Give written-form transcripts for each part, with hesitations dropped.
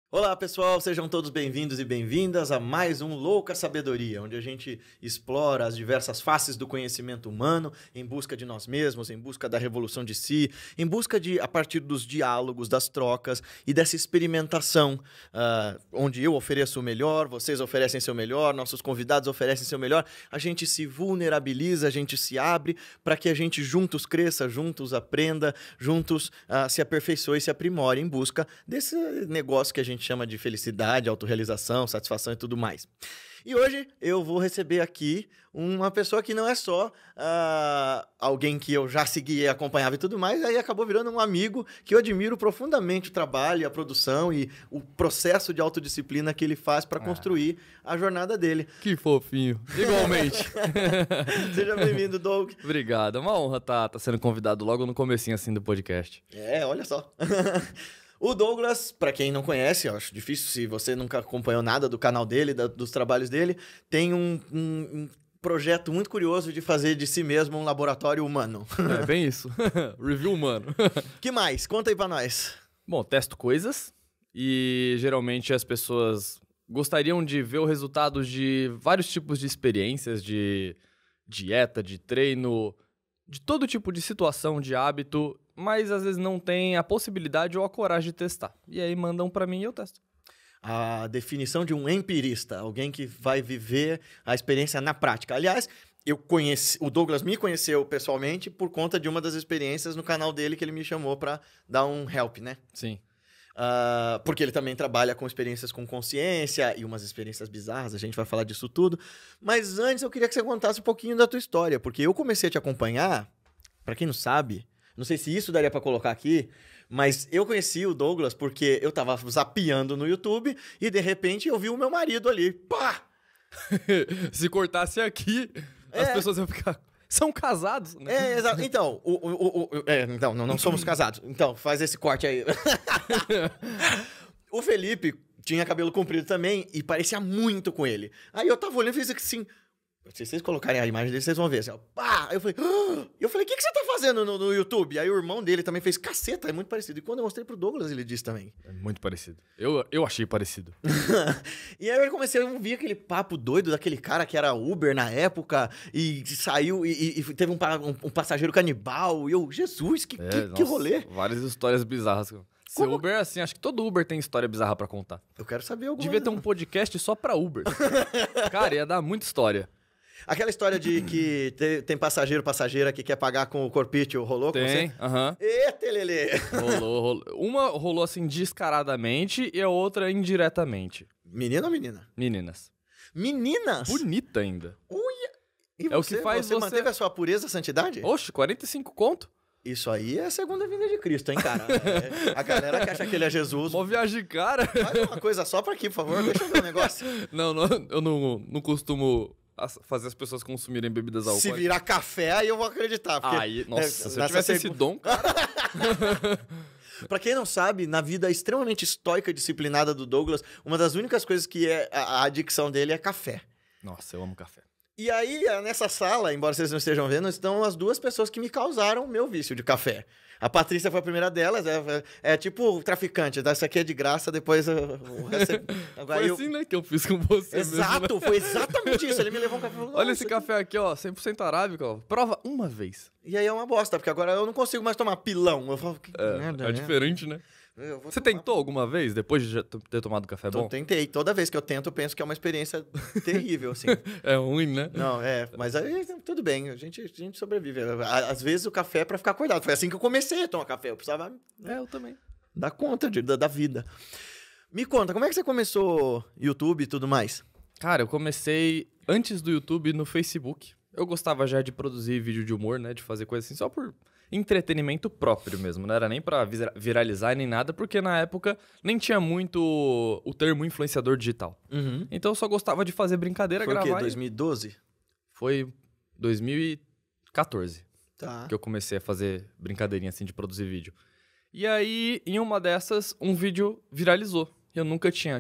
Olá pessoal, sejam todos bem-vindos e bem-vindas a mais um Louca Sabedoria, onde a gente explora as diversas faces do conhecimento humano em busca de nós mesmos, em busca da revolução de si, em busca de, a partir dos diálogos, das trocas e dessa experimentação, onde eu ofereço o melhor, vocês oferecem seu melhor, nossos convidados oferecem seu melhor, a gente se vulnerabiliza, a gente se abre para que a gente juntos cresça, juntos aprenda, juntos se aperfeiçoe e se aprimore em busca desse negócio que a gente chama de felicidade, autorrealização, satisfação e tudo mais. E hoje eu vou receber aqui uma pessoa que não é só alguém que eu já seguia e acompanhava e tudo mais, aí acabou virando um amigo que eu admiro profundamente o trabalho, a produção e o processo de autodisciplina que ele faz para construir a jornada dele. Que fofinho. Igualmente. Seja bem-vindo, Doug. Obrigado. É uma honra estar sendo convidado logo no comecinho assim do podcast. Olha só. O Douglas, para quem não conhece, eu acho difícil se você nunca acompanhou nada do canal dele, dos trabalhos dele, tem um projeto muito curioso de fazer de si mesmo um laboratório humano. É bem isso. Review humano. Que mais? Conta aí pra nós. Bom, testo coisas e geralmente as pessoas gostariam de ver o resultado de vários tipos de experiências, de dieta, de treino, de todo tipo de situação, de hábito, mas às vezes não tem a possibilidade ou a coragem de testar. E aí mandam pra mim e eu testo. A definição de um empirista, alguém que vai viver a experiência na prática. Aliás, o Douglas me conheceu pessoalmente por conta de uma das experiências no canal dele que ele me chamou pra dar um help, né? Sim. Porque ele também trabalha com experiências com consciência e umas experiências bizarras, a gente vai falar disso tudo. Mas antes eu queria que você contasse um pouquinho da tua história, porque eu comecei a te acompanhar, pra quem não sabe, não sei se isso daria pra colocar aqui, mas eu conheci o Douglas porque eu tava zapeando no YouTube e de repente eu vi o meu marido ali. Pá! Se cortasse aqui, as pessoas iam ficar... São casados, né? Exato. Então, então, não somos casados. Então, faz esse corte aí. O Felipe tinha cabelo comprido também e parecia muito com ele. Aí eu tava olhando e fiz assim... Se vocês colocarem a imagem dele, vocês vão ver. Assim, ó, pá! Aí eu falei, o que você tá fazendo no YouTube? Aí o irmão dele também fez, caceta, é muito parecido. E quando eu mostrei pro Douglas, ele disse também. É muito parecido. Eu achei parecido. E aí eu comecei a ouvir aquele papo doido daquele cara que era Uber na época e saiu e teve um passageiro canibal. E eu, Jesus, que rolê. Várias histórias bizarras. Se Uber, assim, acho que todo Uber tem história bizarra pra contar. Eu quero saber alguma. Devia ter um podcast só pra Uber. Cara, ia dar muita história. Aquela história de que tem passageira que quer pagar com o corpício, rolou com você? Tem, aham. Eita, Lelê! Rolou. Uma rolou assim descaradamente e a outra indiretamente. Menino ou menina? Meninas. Meninas? Bonita ainda. Uia! E É o que faz você você... manteve a sua pureza e santidade? Oxe, 45 conto? Isso aí é a segunda vinda de Cristo, hein, cara? A galera que acha que ele é Jesus. Uma viagem cara. Faz uma coisa só pra aqui, por favor. Deixa eu ver um negócio. Não, eu não costumo fazer as pessoas consumirem bebidas alcoólicas. Se virar café, aí eu vou acreditar. Porque, aí, nossa, se eu tivesse esse dom, cara... Pra quem não sabe, na vida extremamente estoica e disciplinada do Douglas, uma das únicas coisas que é a adicção dele é café. Nossa, eu amo café. E aí, nessa sala, embora vocês não estejam vendo, estão as duas pessoas que me causaram o meu vício de café. A Patrícia foi a primeira delas, é tipo traficante, essa aqui é de graça, depois eu recebo. Agora foi assim, né, que eu fiz com você. Exato, mesmo, né? Foi exatamente isso. Ele me levou um café e falou, olha esse café aqui, ó, 100% arábica, ó. Prova uma vez. E aí é uma bosta, porque agora eu não consigo mais tomar pilão. Eu falo, que merda, é diferente, né? Você tentou alguma vez, depois de já ter tomado café bom? Eu tentei. Toda vez que eu tento, eu penso que é uma experiência terrível, assim. É ruim, né? Não, mas aí tudo bem, a gente sobrevive. Às vezes o café é pra ficar acordado. Foi assim que eu comecei a tomar café. Eu precisava eu também. dar conta da vida. Me conta, como é que você começou YouTube e tudo mais? Cara, eu comecei antes do YouTube no Facebook. Eu gostava já de produzir vídeo de humor, né? De fazer coisa assim, só por entretenimento próprio mesmo. Não era nem pra viralizar nem nada, porque na época nem tinha muito o termo influenciador digital. Uhum. Então eu só gostava de fazer brincadeira, Foi gravar. Foi o quê? 2012? Foi 2014 que eu comecei a fazer brincadeirinha assim de produzir vídeo. E aí, em uma dessas, um vídeo viralizou. Eu nunca tinha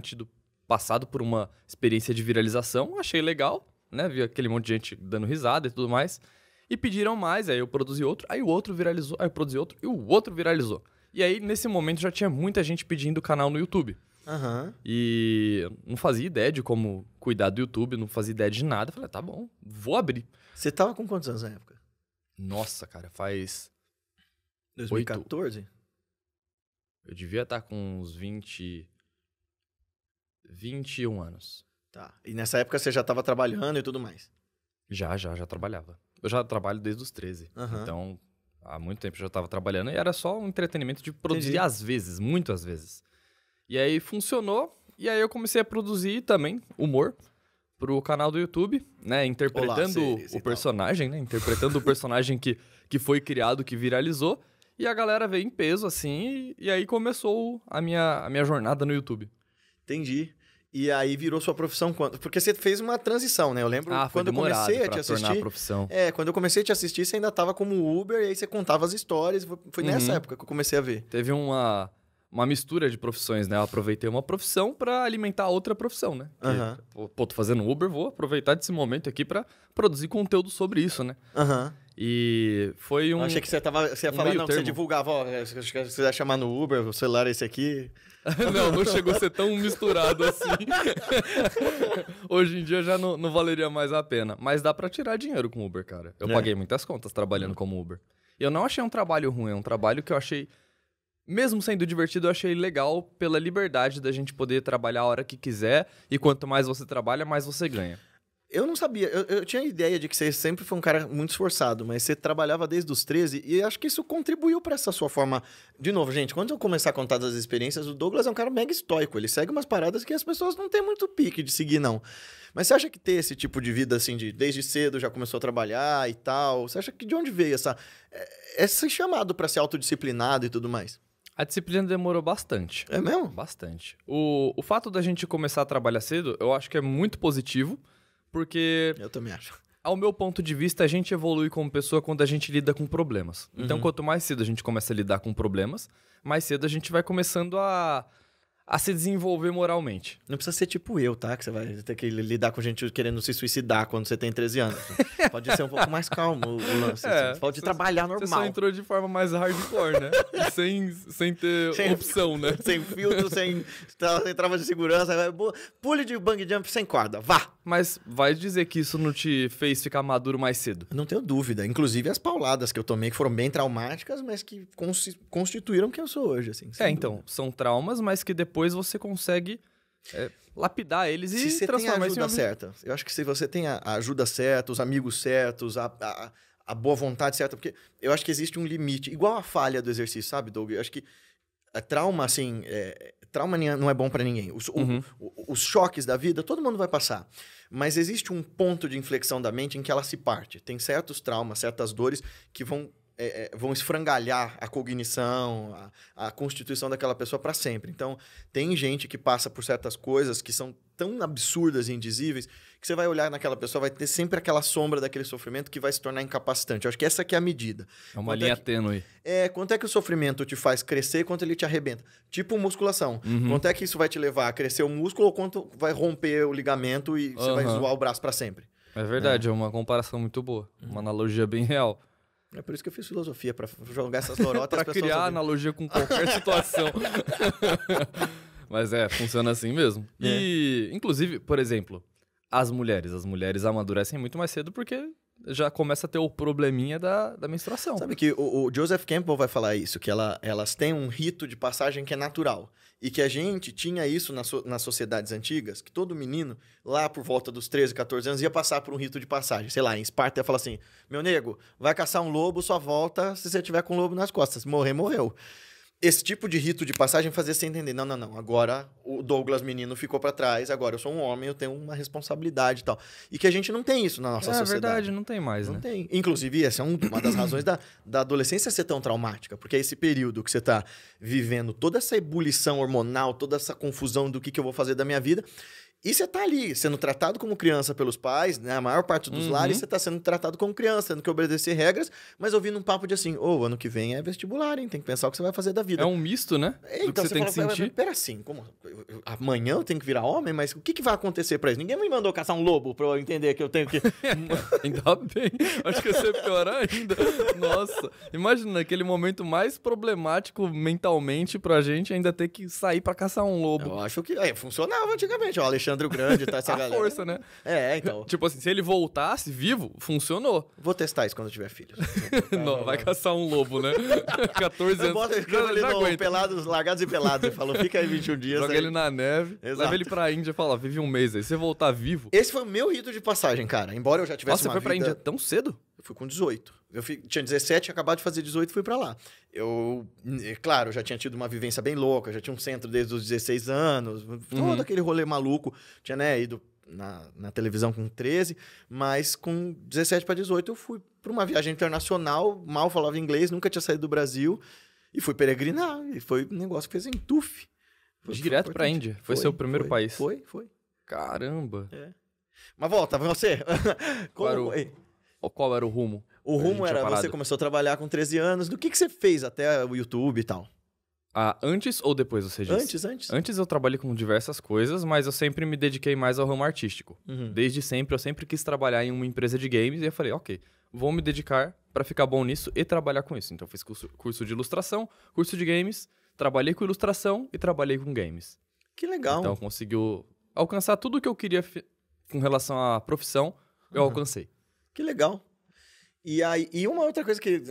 passado por uma experiência de viralização, achei legal, né? Vi aquele monte de gente dando risada e tudo mais. E pediram mais, aí eu produzi outro, aí o outro viralizou, aí eu produzi outro e o outro viralizou. E aí, nesse momento, já tinha muita gente pedindo canal no YouTube. Aham. E eu não fazia ideia de como cuidar do YouTube, não fazia ideia de nada. Falei, tá bom, vou abrir. Você tava com quantos anos na época? Nossa, cara, faz... 2014? Eu devia estar com uns 21 anos. Tá. E nessa época você já tava trabalhando e tudo mais? Já trabalhava. Eu já trabalho desde os 13. Aham. Então, há muito tempo eu já tava trabalhando e era só um entretenimento de produzir Entendi. às vezes, muito às vezes. E aí funcionou, e aí eu comecei a produzir também humor pro canal do YouTube, né? Interpretando séries e o tal. personagem, né? Interpretando o personagem que foi criado, que viralizou. E a galera veio em peso, assim, e aí começou a minha jornada no YouTube. Entendi. E aí virou sua profissão quando? Porque você fez uma transição, né? Eu lembro Foi quando eu demorado comecei a pra te tornar a assistir. profissão. Quando eu comecei a te assistir, você ainda tava como Uber, e aí você contava as histórias. Foi nessa época que eu comecei a ver. Teve uma mistura de profissões, né? Eu aproveitei uma profissão pra alimentar outra profissão, né? Que, Aham. Pô, tô fazendo Uber, vou aproveitar desse momento aqui pra produzir conteúdo sobre isso, né? Aham. E foi Eu achei que você ia falar, meio não, que você termo. divulgava, ó, acho que você ia chamar no Uber, o celular é esse aqui. não chegou a ser tão misturado assim. Hoje em dia já não valeria mais a pena. Mas dá pra tirar dinheiro com Uber, cara. Eu paguei muitas contas trabalhando como Uber. E eu não achei um trabalho ruim, é um trabalho que eu achei... Mesmo sendo divertido, eu achei legal pela liberdade da gente poder trabalhar a hora que quiser. E quanto mais você trabalha, mais você ganha. Eu não sabia, eu tinha a ideia de que você sempre foi um cara muito esforçado, mas você trabalhava desde os 13 e acho que isso contribuiu para essa sua forma. De novo, gente, quando eu começar a contar das experiências, o Douglas é um cara mega estoico, ele segue umas paradas que as pessoas não têm muito pique de seguir, não. Mas você acha que ter esse tipo de vida, assim, de desde cedo já começou a trabalhar e tal, você acha que de onde veio esse chamado para ser autodisciplinado e tudo mais? A disciplina demorou bastante. É mesmo? Bastante. O fato da gente começar a trabalhar cedo, eu acho que é muito positivo, porque, Eu também acho. ao meu ponto de vista, a gente evolui como pessoa quando a gente lida com problemas. Então, quanto mais cedo a gente começa a lidar com problemas, mais cedo a gente vai começando a se desenvolver moralmente. Não precisa ser tipo eu, tá? Que você vai ter que lidar com gente querendo se suicidar quando você tem 13 anos. Pode ser um pouco mais calmo o lance. Você pode trabalhar normal. Você só entrou de forma mais hardcore, né? E sem ter opção, né? Sem filtro, sem trava de segurança. Pule de bungee jump sem corda. Vá! Mas vai dizer que isso não te fez ficar maduro mais cedo? Não tenho dúvida. Inclusive as pauladas que eu tomei, que foram bem traumáticas, mas que constituíram quem eu sou hoje. Assim, sem então, dúvida. são traumas, mas que depois você consegue lapidar eles Se e você tem a transformar isso em ajuda certa. Eu acho que se você tem a ajuda certa, os amigos certos, a boa vontade certa, porque eu acho que existe um limite. Igual a falha do exercício, sabe, Doug? Eu acho que trauma, assim... trauma não é bom pra ninguém. Os choques da vida, todo mundo vai passar. Mas existe um ponto de inflexão da mente em que ela se parte. Tem certos traumas, certas dores que vão esfrangalhar a cognição, a constituição daquela pessoa para sempre. Então, tem gente que passa por certas coisas que são tão absurdas e indizíveis que você vai olhar naquela pessoa, vai ter sempre aquela sombra daquele sofrimento que vai se tornar incapacitante. Eu acho que essa que é a medida. É uma linha tênue. Quanto é que o sofrimento te faz crescer e quanto ele te arrebenta? Tipo musculação. Quanto é que isso vai te levar a crescer o músculo ou quanto vai romper o ligamento e você vai zoar o braço para sempre? É verdade, é uma comparação muito boa. Uma analogia bem real. É por isso que eu fiz filosofia, para jogar essas lorotas. Pra criar analogia com qualquer situação. Mas funciona assim mesmo. E, inclusive, por exemplo, as mulheres amadurecem muito mais cedo porque já começa a ter o probleminha da menstruação. Sabe que o Joseph Campbell vai falar isso, que elas têm um rito de passagem que é natural. E que a gente tinha isso nas sociedades antigas, que todo menino, lá por volta dos 13, 14 anos, ia passar por um rito de passagem. Sei lá, em Esparta ia falar assim, meu nego, vai caçar um lobo, só volta se você tiver com um lobo nas costas. Morrer, morreu. Esse tipo de rito de passagem fazia você entender, não, agora o Douglas menino ficou pra trás, agora eu sou um homem, eu tenho uma responsabilidade e tal. E que a gente não tem isso na nossa sociedade. É verdade, não tem mais, Não né? tem. Inclusive, essa é uma das razões da adolescência ser tão traumática, porque é esse período que você tá vivendo toda essa ebulição hormonal, toda essa confusão do que eu vou fazer da minha vida, E você tá ali, sendo tratado como criança pelos pais, né? A maior parte dos lares você tá sendo tratado como criança, tendo que obedecer regras, mas ouvindo um papo de assim, ano que vem é vestibular, hein? Tem que pensar o que você vai fazer da vida. É um misto, né? Então do que você tem que sentir. Pera assim, como? Amanhã eu tenho que virar homem, mas o que vai acontecer pra isso? Ninguém me mandou caçar um lobo pra eu entender que eu tenho que... Ainda bem. Acho que ia ser pior ainda. Nossa, imagina, naquele momento mais problemático mentalmente pra gente ainda ter que sair pra caçar um lobo. Eu acho que funcionava antigamente, ó, Alexandre o Grande, tá, essa A galera. força, né? Então. Tipo assim, se ele voltasse vivo, funcionou. Vou testar isso quando eu tiver filhos. Não, vai caçar um lobo, né? 14 Eu anos. boto ele já no aguenta. Pelados, Largados e Pelados. Ele falou, fica aí 21 dias. Joga aí. ele na neve, Exato. leva ele pra Índia e fala, ó, vive um mês aí. Se você voltar vivo... Esse foi o meu rito de passagem, cara. Embora eu já tivesse Nossa, uma você foi pra vida... Índia tão cedo? Eu fui com 18. Tinha 17, tinha acabado de fazer 18 e fui pra lá. Claro, eu já tinha tido uma vivência bem louca, já tinha um centro desde os 16 anos, todo aquele rolê maluco. Tinha, né, ido na televisão com 13, mas com 17 para 18 eu fui pra uma viagem internacional, mal falava inglês, nunca tinha saído do Brasil, e fui peregrinar. E foi um negócio que fez entuffe. Direto pra Índia? Foi seu primeiro país? Foi. Caramba. Mas volta, você. Qual era o rumo? O rumo era, você começou a trabalhar com 13 anos. Do que você fez até o YouTube e tal? Antes ou depois, você disse? Antes. Antes eu trabalhei com diversas coisas, mas eu sempre me dediquei mais ao ramo artístico. Desde sempre, eu sempre quis trabalhar em uma empresa de games e eu falei, ok, vou me dedicar pra ficar bom nisso e trabalhar com isso. Então eu fiz curso de ilustração, curso de games, trabalhei com ilustração e trabalhei com games. Que legal. Então conseguiu alcançar tudo o que eu queria com relação à profissão, eu alcancei. Que legal. E uma outra coisa que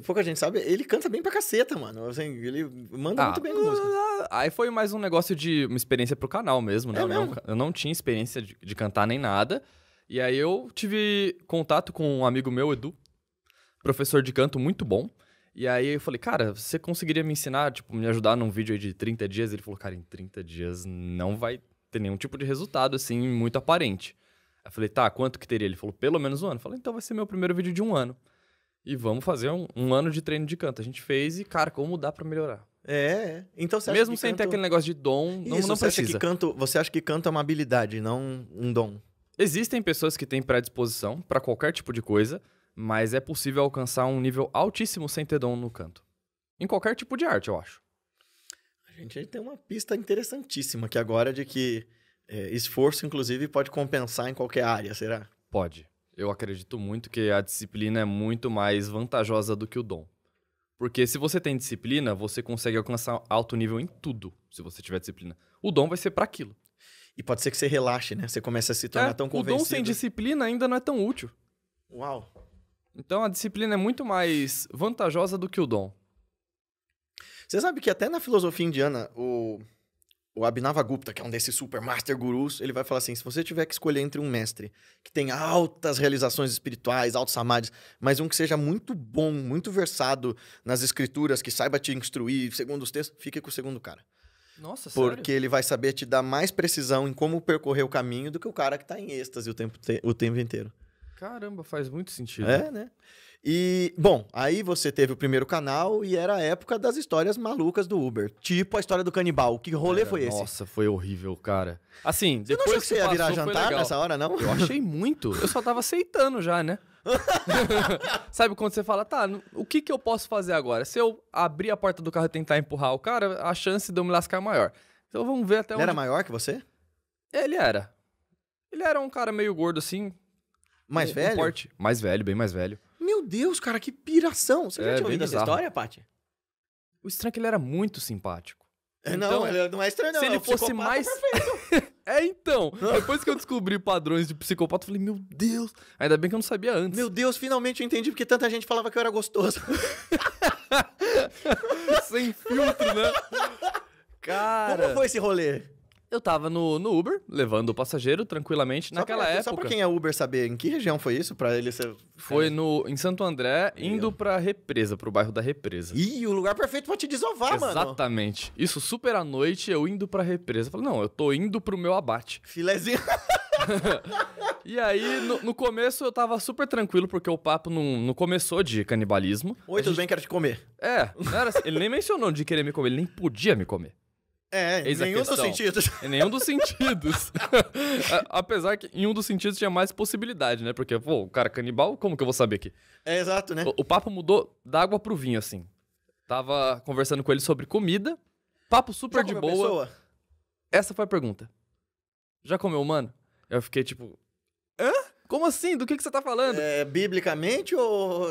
pouca gente sabe, ele canta bem pra caceta, mano. Assim, ele manda muito bem com música. Aí foi mais um negócio de uma experiência pro canal mesmo, né? Eu não tinha experiência de cantar nem nada. E aí eu tive contato com um amigo meu, Edu, professor de canto muito bom. E aí eu falei, cara, você conseguiria me ensinar, tipo, me ajudar num vídeo aí de 30 dias? Ele falou, cara, em 30 dias não vai ter nenhum tipo de resultado, assim, muito aparente. Eu falei, tá, quanto que teria? Ele falou, pelo menos um ano. Eu falei, então vai ser meu primeiro vídeo de 1 ano. E vamos fazer um ano de treino de canto. A gente fez e, cara, como dá pra melhorar? Então você acha mesmo que sem ter aquele negócio de dom, não você precisa. Você acha que canto é uma habilidade, não um dom? Existem pessoas que têm predisposição pra qualquer tipo de coisa, mas é possível alcançar um nível altíssimo sem ter dom no canto. Em qualquer tipo de arte, eu acho. A gente tem uma pista interessantíssima aqui agora de que esforço, inclusive, pode compensar em qualquer área, será? Pode. Eu acredito muito que a disciplina é muito mais vantajosa do que o dom. Porque se você tem disciplina, você consegue alcançar alto nível em tudo, se você tiver disciplina. O dom vai ser pra aquilo. E pode ser que você relaxe, né? Você comece a se tornar tão convencido. O dom sem disciplina ainda não é tão útil. Uau! Então a disciplina é muito mais vantajosa do que o dom. Você sabe que até na filosofia indiana, o Abhinavagupta, que é um desses super master gurus, ele vai falar assim, se você tiver que escolher entre um mestre que tem altas realizações espirituais, altos samadhis, mas um que seja muito bom, muito versado nas escrituras, que saiba te instruir segundo os textos, fique com o segundo cara. Nossa, sério? Porque ele vai saber te dar mais precisão em como percorrer o caminho do que o cara que tá em êxtase o tempo inteiro. Caramba, faz muito sentido. Né? E, bom, aí você teve o primeiro canal e era a época das histórias malucas do Uber. Tipo a história do canibal. Que rolê foi esse? Nossa, foi horrível, cara. Assim, você depois não achou que você ia virar passou, jantar nessa hora, não? Eu achei muito. Eu só tava aceitando já, né? Sabe quando você fala, tá, o que eu posso fazer agora? Se eu abrir a porta do carro e tentar empurrar o cara, a chance de eu me lascar é maior. Então vamos ver até onde... Ele era maior que você? Ele era. Ele era um cara meio gordo, assim. Mais velho? Porte. Mais velho, bem mais velho. Meu Deus, cara, que piração. Você já tinha ouvido essa história, Paty? O estranho é que ele era muito simpático. Então, ele não é estranho, não. Se ele fosse mais... então. Depois que eu descobri padrões de psicopata, eu falei, meu Deus. Ainda bem que eu não sabia antes. Meu Deus, finalmente eu entendi porque tanta gente falava que eu era gostoso. Sem filtro, né? Cara... Como foi esse rolê? Eu tava no Uber, levando o passageiro tranquilamente. Naquela época... Só pra quem é Uber saber, em que região foi isso? Pra ele ser... Foi em Santo André, indo pra Represa, pro bairro da Represa. Ih, o lugar perfeito pra te desovar, mano. Exatamente. Isso super à noite, eu indo pra Represa. Eu falei, não, eu tô indo pro meu abate. Filezinho. E aí, no começo, eu tava super tranquilo, porque o papo não começou de canibalismo. Oi, tudo bem, quero te comer. Não era assim, ele nem mencionou de querer me comer, ele nem podia me comer. Eis a nenhum dos questão. sentidos. Em nenhum dos sentidos. Apesar que em um dos sentidos tinha mais possibilidade, né? Porque, pô, o cara canibal, como que eu vou saber aqui? É exato, né? O papo mudou da água pro vinho, assim. Tava conversando com ele sobre comida, papo super Já de comeu boa. pessoa? Essa foi a pergunta. Já comeu humano? Eu fiquei tipo... Hã? Como assim? Do que você tá falando? É, biblicamente ou...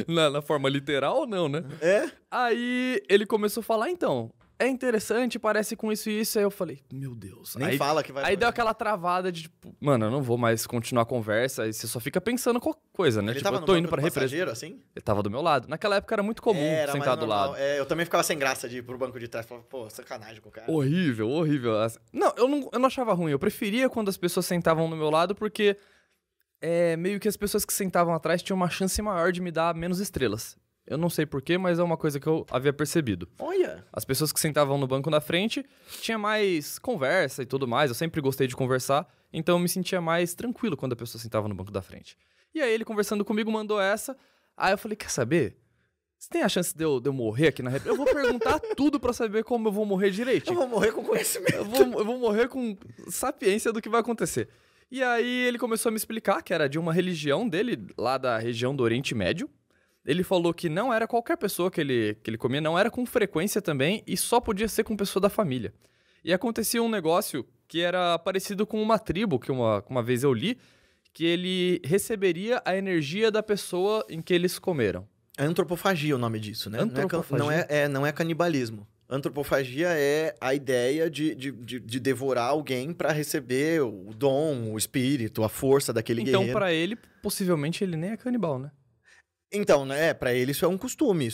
Na forma literal, não, né? É? Aí ele começou a falar, então... É interessante, parece com isso e isso. Aí eu falei, meu Deus. Nem aí, fala que vai... Aí deu aquela travada de tipo, mano, eu não vou mais continuar a conversa. Aí você só fica pensando qualquer coisa, né? Ele tipo, tava eu no tô banco indo pra do representar. passageiro, assim? Ele tava do meu lado. Naquela época era muito comum Era mais sentar do normal. lado. É, eu também ficava sem graça de ir pro banco de trás. Falava, pô, sacanagem com o cara. Horrível, horrível. Não, eu não achava ruim. Eu preferia quando as pessoas sentavam no meu lado, porque meio que as pessoas que sentavam atrás tinham uma chance maior de me dar menos estrelas. Eu não sei porquê, mas é uma coisa que eu havia percebido. Olha! As pessoas que sentavam no banco da frente tinha mais conversa e tudo mais. Eu sempre gostei de conversar, então eu me sentia mais tranquilo quando a pessoa sentava no banco da frente. E aí ele conversando comigo mandou essa. Aí eu falei, quer saber? Você tem a chance de eu morrer aqui na rede? Eu vou perguntar tudo pra saber como eu vou morrer direito. Eu vou morrer com conhecimento. Eu vou morrer com sapiência do que vai acontecer. E aí ele começou a me explicar que era de uma religião dele, lá da região do Oriente Médio. Ele falou que não era qualquer pessoa que ele comia, não era com frequência também, e só podia ser com pessoa da família. E acontecia um negócio que era parecido com uma tribo, que uma vez eu li, que ele receberia a energia da pessoa em que eles comeram. É antropofagia o nome disso, né? Antropofagia? Não é canibalismo. Antropofagia é a ideia de devorar alguém pra receber o dom, o espírito, a força daquele Então, guerreiro. pra ele, possivelmente ele nem é canibal, né? Então, né, pra ele isso é um costume, o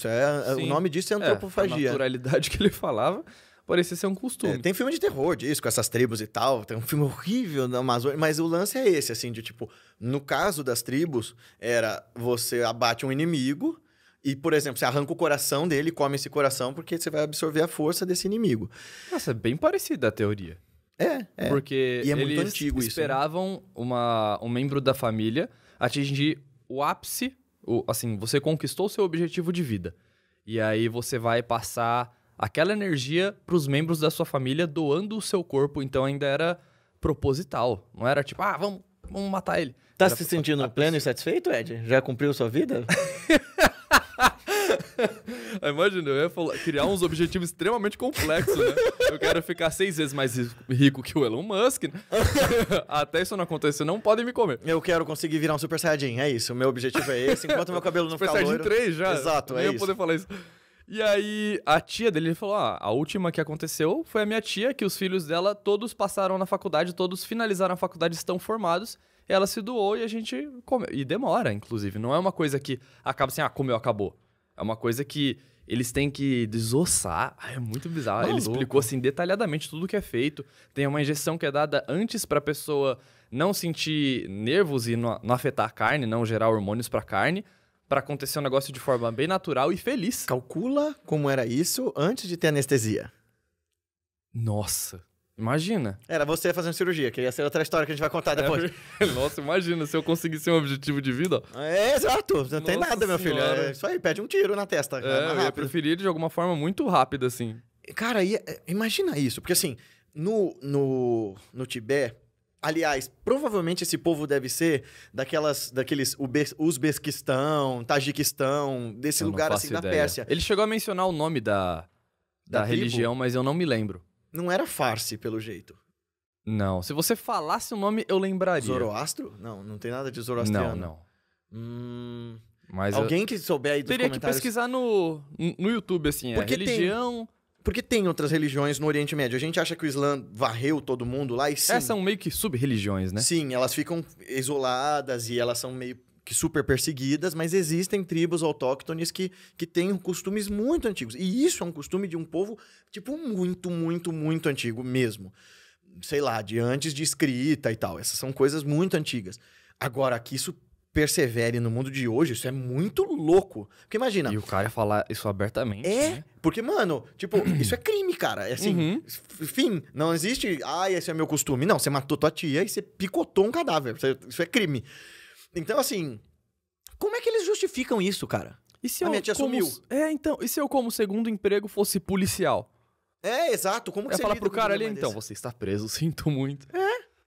Sim. nome disso é A antropofagia. naturalidade que ele falava parecia ser um costume. Tem filme de terror disso, com essas tribos e tal, tem um filme horrível na Amazônia, mas o lance é esse, assim, de tipo, no caso das tribos, era você abate um inimigo e, por exemplo, você arranca o coração dele, come esse coração, porque você vai absorver a força desse inimigo. Nossa, é bem parecida a teoria. É. Porque E é muito eles antigo isso, né? esperavam um membro da família atingir o ápice, assim, você conquistou o seu objetivo de vida. E aí você vai passar aquela energia pros membros da sua família doando o seu corpo, então ainda era proposital. Não era tipo, vamos matar ele. Tá Era se sentindo pleno e satisfeito, Ed? Já cumpriu sua vida? Imagina, eu ia criar uns objetivos extremamente complexos, né? Eu quero ficar 6 vezes mais rico que o Elon Musk, né? Até isso não acontecer, não podem me comer. Eu quero conseguir virar um Super Saiyajin, é isso. O meu objetivo é esse, enquanto meu cabelo não Super ficar Saiyajin loiro. 3 já. Exato, nem é ia isso. poder falar isso. E aí, a tia dele falou, a última que aconteceu foi a minha tia, que os filhos dela todos passaram na faculdade, todos finalizaram a faculdade, estão formados. Ela se doou e a gente comeu. E demora, inclusive. Não é uma coisa que acaba assim, comeu, acabou. É uma coisa que eles têm que desossar. É muito bizarro. Ele Maluco. explicou assim detalhadamente tudo que é feito. Tem uma injeção que é dada antes pra pessoa não sentir nervos e não afetar a carne, não gerar hormônios pra carne, pra acontecer um negócio de forma bem natural e feliz. Calcula como era isso antes de ter anestesia. Nossa, imagina. Era você fazendo cirurgia, que ia ser outra história que a gente vai contar depois. Nossa, imagina se eu conseguisse um objetivo de vida. Ó. Exato. Não tem Nossa nada, meu filho. Senhora. É isso aí, pede um tiro na testa. mais Eu ia rápido. preferir de alguma forma muito rápida, assim. Cara, imagina isso. Porque assim, no Tibete, aliás, provavelmente esse povo deve ser daqueles Uzbequistão, Tajiquistão, desse Eu não lugar faço assim da ideia. Pérsia. Ele chegou a mencionar o nome da Da tribo? religião, mas eu não me lembro. Não era Farsi, pelo jeito. Não. Se você falasse o nome, eu lembraria. Zoroastro? Não tem nada de Não, zoroastriano. não. Mas Alguém que souber aí dos teria que comentários... pesquisar no YouTube, assim, Porque religião... Porque tem outras religiões no Oriente Médio. A gente acha que o Islã varreu todo mundo lá e sim. Essas são meio que sub-religiões, né? Sim, elas ficam isoladas e elas são meio que super perseguidas, mas existem tribos autóctones que têm costumes muito antigos. E isso é um costume de um povo, tipo, muito, muito, muito antigo mesmo. Sei lá, de antes de escrita e tal. Essas são coisas muito antigas. Agora, que isso persevere no mundo de hoje, isso é muito louco. Porque imagina... E o cara ia falar isso abertamente, né? Porque, mano, tipo, isso é crime, cara. É assim, Uhum. Enfim, não existe, esse é meu costume. Não, você matou tua tia e você picotou um cadáver. Isso é crime. Então, assim, como é que eles justificam isso, cara? E se A minha tia sumiu. então, e se eu como segundo emprego fosse policial? Exato. Como que Vai você falar lida pro com um cara ali, dilema então, desse? você está preso, sinto muito.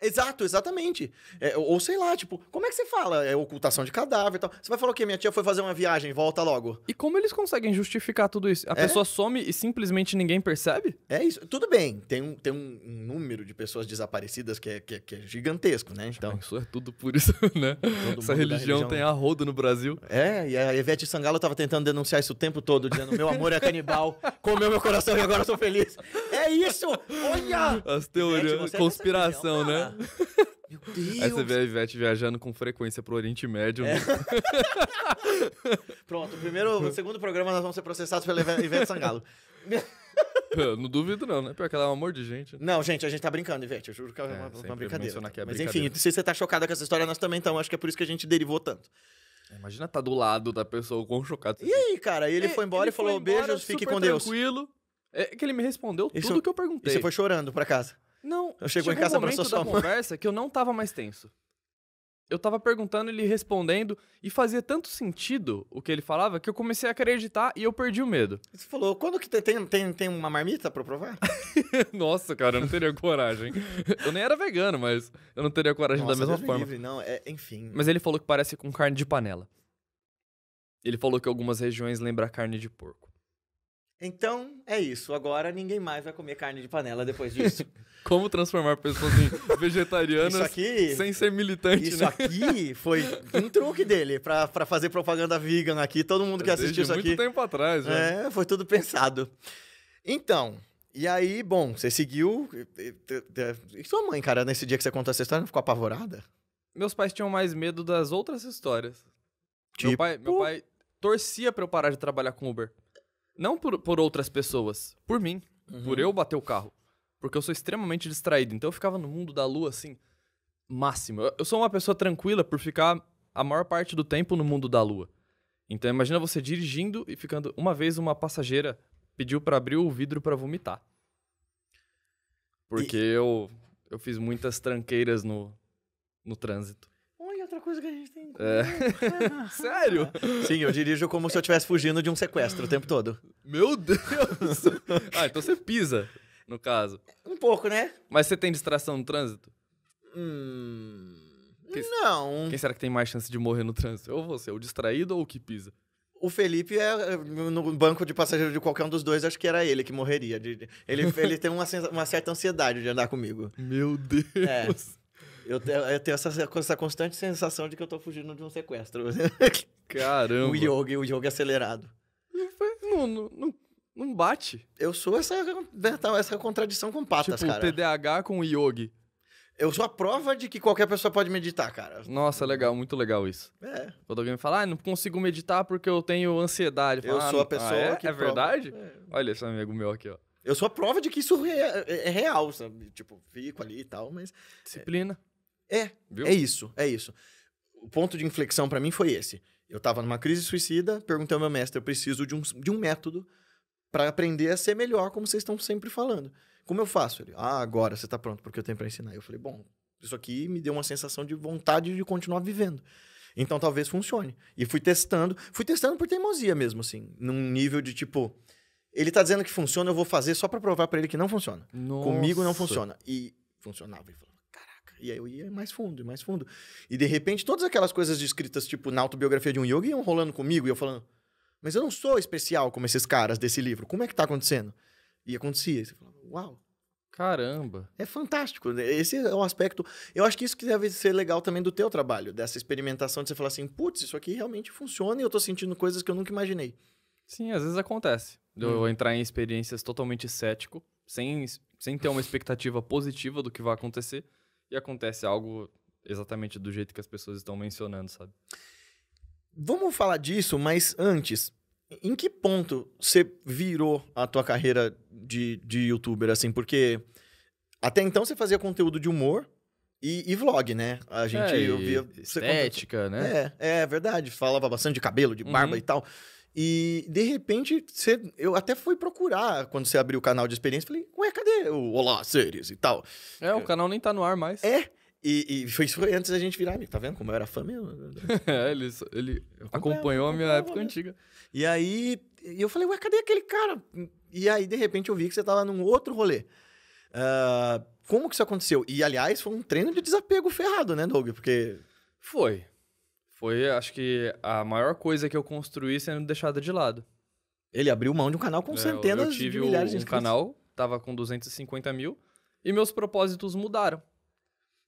Exato, exatamente. Ou sei lá, tipo, como é que você fala? É ocultação de cadáver e tal. Você vai falar o quê? Minha tia foi fazer uma viagem, volta logo. E como eles conseguem justificar tudo isso? A pessoa some e simplesmente ninguém percebe? É isso. Tudo bem, tem um número de pessoas desaparecidas que é gigantesco, né? Então, Isso é tudo por isso, né? mundo Essa da religião tem a rodo no Brasil. e a Ivete Sangalo tava tentando denunciar isso o tempo todo, dizendo: meu amor é canibal, comeu meu coração e agora eu sou feliz. É isso! Olha! As teorias, Ivete, você é conspiração, dessa né? religião, cara. Meu Deus! Aí você vê a Ivete viajando com frequência pro Oriente Médio. Né? Pronto, o segundo programa nós vamos ser processados pela Ivete Sangalo. Não duvido não, né? Porque ela é um amor de gente. Não, gente, a gente tá brincando, Ivete. Eu juro que é sempre uma brincadeira. mencionar que é Mas brincadeira. enfim, se você tá chocada com essa história, nós também estamos. Acho que é por isso que a gente derivou tanto. Imagina tá do lado da pessoa, o quão chocado você E aí, cara? Ele foi embora e falou: foi embora, beijos, fique super com Deus. tranquilo. É que ele me respondeu Isso- tudo que eu E perguntei. você foi chorando pra casa. Não, Chegou em um casa, momento abraçou da sua mãe. conversa que eu não tava mais tenso. Eu tava perguntando, ele respondendo, e fazia tanto sentido o que ele falava que eu comecei a acreditar e eu perdi o medo. Você falou: quando que tem uma marmita pra provar? Nossa, cara, eu não teria coragem. Eu nem era vegano, mas eu não teria coragem Nossa, da mesma Deus me forma. livre, não, enfim. Mas ele falou que parece com carne de panela. Ele falou que algumas regiões lembram carne de porco. Então, é isso. Agora ninguém mais vai comer carne de panela depois disso. Como transformar pessoas em vegetarianas Isso aqui... sem ser militante, Isso né? aqui foi um truque dele pra fazer propaganda vegan aqui. Todo mundo que assistiu isso Desde aqui. muito tempo atrás, né? Foi tudo pensado. Então, e aí, bom, você seguiu. E sua mãe, cara, nesse dia que você contou essa história, não ficou apavorada? Meus pais tinham mais medo das outras histórias. Tipo? Meu pai torcia pra eu parar de trabalhar com Uber. Não por outras pessoas, por mim. Por eu bater o carro. Porque eu sou extremamente distraído. Então eu ficava no mundo da lua, assim, máximo. Eu sou uma pessoa tranquila por ficar a maior parte do tempo no mundo da lua. Então imagina você dirigindo e ficando... Uma vez uma passageira pediu pra abrir o vidro pra vomitar. Porque eu fiz muitas tranqueiras no trânsito. Olha, outra coisa que a gente tem. Sério? Sim, eu dirijo como se eu estivesse fugindo de um sequestro o tempo todo. Meu Deus! Então você pisa, no caso. Um pouco, né? Mas você tem distração no trânsito? Não. Quem será que tem mais chance de morrer no trânsito? Ou você, o distraído ou o que pisa? O Felipe no banco de passageiro de qualquer um dos dois, acho que era ele que morreria. Ele tem uma certa ansiedade de andar comigo. Meu Deus! Eu tenho essa constante sensação de que eu tô fugindo de um sequestro. Caramba! O yoga acelerado. Não bate. Eu sou essa contradição com patas, Tipo, cara. TDAH com yogi. Eu sou a prova de que qualquer pessoa pode meditar, cara. Nossa, legal, muito legal isso. Quando alguém me fala, não consigo meditar porque eu tenho ansiedade. Eu sou a pessoa que que é prova. verdade? Olha esse amigo meu aqui, ó. Eu sou a prova de que isso é real, sabe? Tipo, fico ali e tal, mas... Disciplina. Viu? É isso. O ponto de inflexão pra mim foi esse. Eu tava numa crise suicida, perguntei ao meu mestre, eu preciso de um método pra aprender a ser melhor, como vocês estão sempre falando. Como eu faço? Ele, agora você tá pronto porque eu tenho pra ensinar. Eu falei, bom, isso aqui me deu uma sensação de vontade de continuar vivendo. Então talvez funcione. E fui testando por teimosia mesmo, assim, num nível de tipo, ele tá dizendo que funciona, eu vou fazer só pra provar pra ele que não funciona. Nossa. Comigo não funciona. E funcionava. Ele falou, caraca. E aí eu ia mais fundo, mais fundo. E de repente todas aquelas coisas descritas, tipo, na autobiografia de um yogi, iam rolando comigo e eu falando, mas eu não sou especial como esses caras desse livro. Como é que tá acontecendo? E acontecia. E você falava, uau. Caramba. É fantástico. Esse é o aspecto... Eu acho que isso que deve ser legal também do teu trabalho. Dessa experimentação de você falar assim, putz, isso aqui realmente funciona e eu tô sentindo coisas que eu nunca imaginei. Sim, às vezes acontece. De eu entrar em experiências totalmente cético, sem ter uma expectativa positiva do que vai acontecer, e acontece algo exatamente do jeito que as pessoas estão mencionando, sabe? Vamos falar disso, mas antes, em que ponto você virou a tua carreira de youtuber, assim? Porque até então você fazia conteúdo de humor e vlog, né? A gente ouvia... Estética, né? É verdade. Falava bastante de cabelo, de barba e tal. E, de repente, eu até fui procurar quando você abriu o canal de experiência. Falei, ué, cadê o Olá, Seres e tal? O canal nem tá no ar mais. Isso foi antes da gente virar amigo, tá vendo como eu era fã mesmo? Ele acompanhou a minha época antiga. E aí, eu falei, ué, cadê aquele cara? E aí, de repente, eu vi que você tava num outro rolê. Como que isso aconteceu? E, aliás, foi um treino de desapego ferrado, né, Doug? Porque... Foi, acho que a maior coisa que eu construí sendo deixada de lado. Ele abriu mão de um canal com centenas de milhares de inscritos. Eu tive um canal, tava com 250 mil, e meus propósitos mudaram.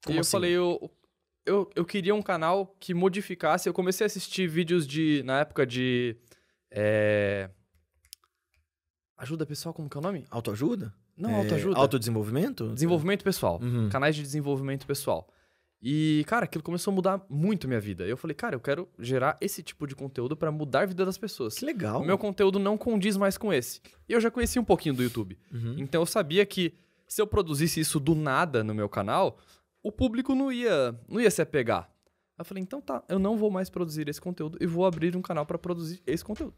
Como eu assim? falei, eu queria um canal que modificasse. Eu comecei a assistir vídeos na época de... Ajuda pessoal, como que é o nome? Autoajuda? Não, autoajuda. Autodesenvolvimento? Desenvolvimento pessoal. Uhum. Canais de desenvolvimento pessoal. E, cara, aquilo começou a mudar muito minha vida. Eu falei, cara, eu quero gerar esse tipo de conteúdo pra mudar a vida das pessoas. Que legal. O meu conteúdo não condiz mais com esse. E eu já conhecia um pouquinho do YouTube. Uhum. Então eu sabia que se eu produzisse isso do nada no meu canal, o público não ia se apegar. Eu falei, então tá, eu não vou mais produzir esse conteúdo e vou abrir um canal pra produzir esse conteúdo.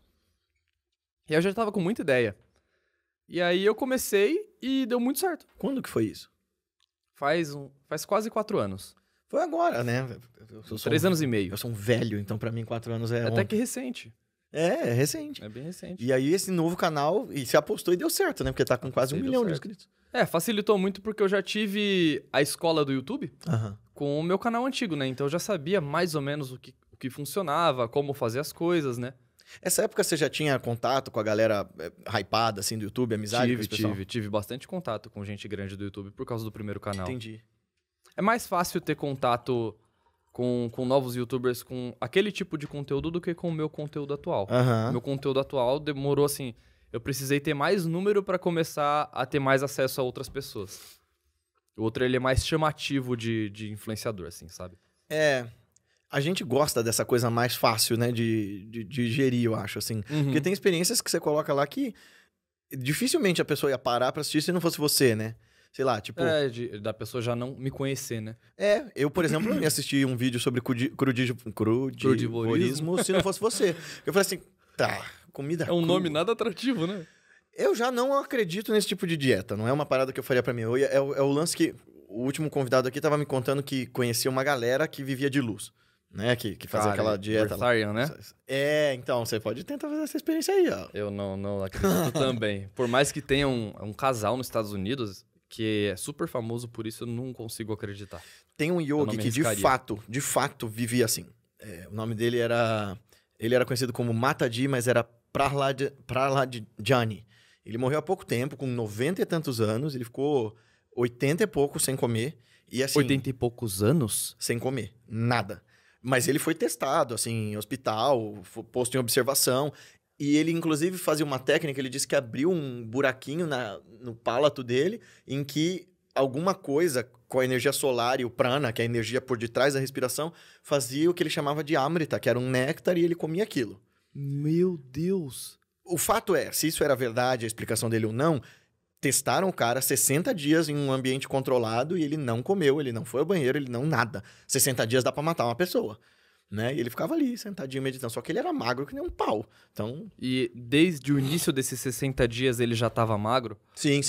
E eu já tava com muita ideia. E aí eu comecei e deu muito certo. Quando que foi isso? Faz quase 4 anos. Foi agora, né? 3 anos e meio. Eu sou um velho, então pra mim 4 anos é... Até que recente. É recente. É bem recente. E aí esse novo canal, e você apostou e deu certo, né? Porque tá com quase 1 milhão de inscritos. Facilitou muito porque eu já tive a escola do YouTube com o meu canal antigo, né? Então eu já sabia mais ou menos o que funcionava, como fazer as coisas, né? Essa época você já tinha contato com a galera hypada, assim, do YouTube, amizade com esse pessoal? Tive bastante contato com gente grande do YouTube por causa do primeiro canal. Entendi. É mais fácil ter contato com novos YouTubers com aquele tipo de conteúdo do que com o meu conteúdo atual. Aham. Meu conteúdo atual demorou, assim... Eu precisei ter mais número pra começar a ter mais acesso a outras pessoas. O outro, ele é mais chamativo de influenciador, assim, sabe? A gente gosta dessa coisa mais fácil, né, de gerir, eu acho, assim. Porque tem experiências que você coloca lá que dificilmente a pessoa ia parar pra assistir se não fosse você, né? Sei lá, tipo... Da pessoa já não me conhecer, né? Eu, por exemplo, não ia assistir um vídeo sobre crudivorismo se não fosse você. Eu falei assim, tá, comida É um crua. nome nada atrativo, né? Eu já não acredito nesse tipo de dieta. Não é uma parada que eu faria pra mim. É o lance que o último convidado aqui tava me contando que conhecia uma galera que vivia de luz. Né? Que fazia aquela dieta lá. Né? Então, você pode tentar fazer essa experiência aí, ó. Eu não acredito também. Por mais que tenha um casal nos Estados Unidos que é super famoso por isso, eu não consigo acreditar. Tem um yogi que de fato vivia assim. O nome dele era... Ele era conhecido como Mataji, mas era Prahlad-Jani. Ele morreu há pouco tempo, com 90 e tantos anos. Ele ficou 80 e pouco sem comer. E, assim, 80 e poucos anos? Sem comer. Nada. Mas ele foi testado, assim, em hospital, posto em observação. E ele, inclusive, fazia uma técnica. Ele disse que abriu um buraquinho no palato dele, em que alguma coisa com a energia solar e o prana, que é a energia por detrás da respiração, fazia o que ele chamava de amrita, que era um néctar, e ele comia aquilo. Meu Deus! O fato é, se isso era verdade, a explicação dele ou não, testaram o cara 60 dias em um ambiente controlado e ele não comeu, ele não foi ao banheiro, ele não nada. 60 dias dá pra matar uma pessoa, né? E ele ficava ali, sentadinho, meditando. Só que ele era magro que nem um pau, então... E desde o início desses 60 dias ele já tava magro? Sim.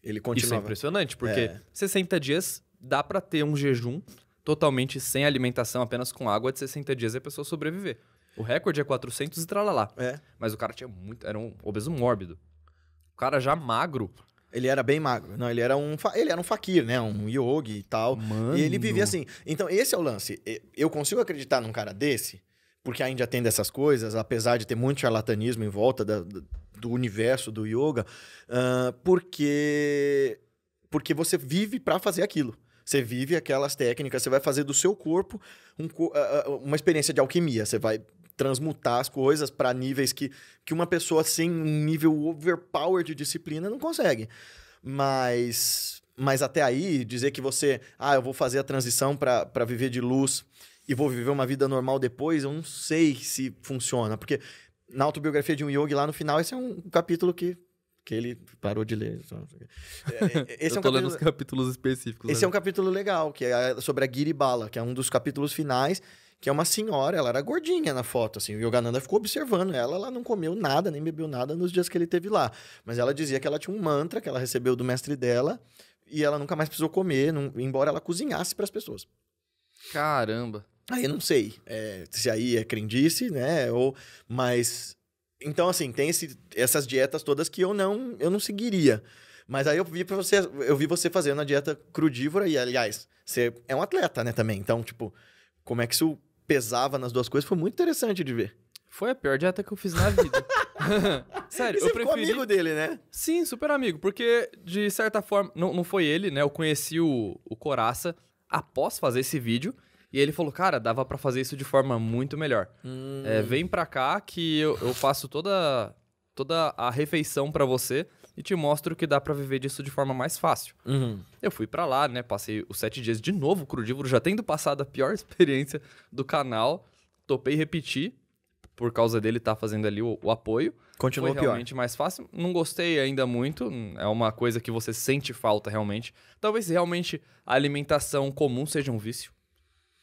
Ele continuava. Isso é impressionante, porque 60 dias dá pra ter um jejum totalmente sem alimentação, apenas com água, de 60 dias e a pessoa sobreviver. O recorde é 400 e tralalá. Mas o cara tinha era um obeso mórbido. O cara já magro... Ele era bem magro. Não, ele era um fakir, né? Um yogi e tal. Mano. E ele vivia assim. Então, esse é o lance. Eu consigo acreditar num cara desse, porque a Índia tem dessas coisas, apesar de ter muito charlatanismo em volta do universo do yoga, porque você vive pra fazer aquilo. Você vive aquelas técnicas, você vai fazer do seu corpo uma experiência de alquimia. Você vai transmutar as coisas para níveis que uma pessoa sem um nível overpower de disciplina não consegue. Mas até aí, dizer que você... eu vou fazer a transição para viver de luz e vou viver uma vida normal depois, eu não sei se funciona. Porque na autobiografia de um yogi, lá no final, esse é um capítulo que ele parou de ler. Esse eu tô lendo os capítulos específicos. Esse é um capítulo legal, que é sobre a Giribala, que é um dos capítulos finais, que é uma senhora, ela era gordinha na foto, assim, o Yogananda ficou observando ela não comeu nada, nem bebeu nada nos dias que ele teve lá. Mas ela dizia que ela tinha um mantra que ela recebeu do mestre dela, e ela nunca mais precisou comer, embora ela cozinhasse para as pessoas. Caramba. Aí eu não sei se aí é crendice, né? Mas... Então, assim, tem essas dietas todas que eu não seguiria. Mas aí eu vi você fazendo a dieta crudívora e, aliás, você é um atleta, né, também. Então, tipo, como é que isso pesava nas duas coisas foi muito interessante de ver. Foi a pior dieta que eu fiz na vida. Sério, E você ficou amigo dele, né? Sim, super amigo. Porque, de certa forma, não foi ele, né? Eu conheci o Coraça após fazer esse vídeo. E ele falou, cara, dava pra fazer isso de forma muito melhor. Vem pra cá que eu faço toda a refeição pra você e te mostro que dá pra viver disso de forma mais fácil. Uhum. Eu fui pra lá, né? Passei os 7 dias de novo crudívoro, já tendo passado a pior experiência do canal. Topei repetir, por causa dele estar fazendo ali o apoio. Continuou Foi pior. realmente mais fácil. Não gostei ainda muito. É uma coisa que você sente falta realmente. Talvez realmente a alimentação comum seja um vício.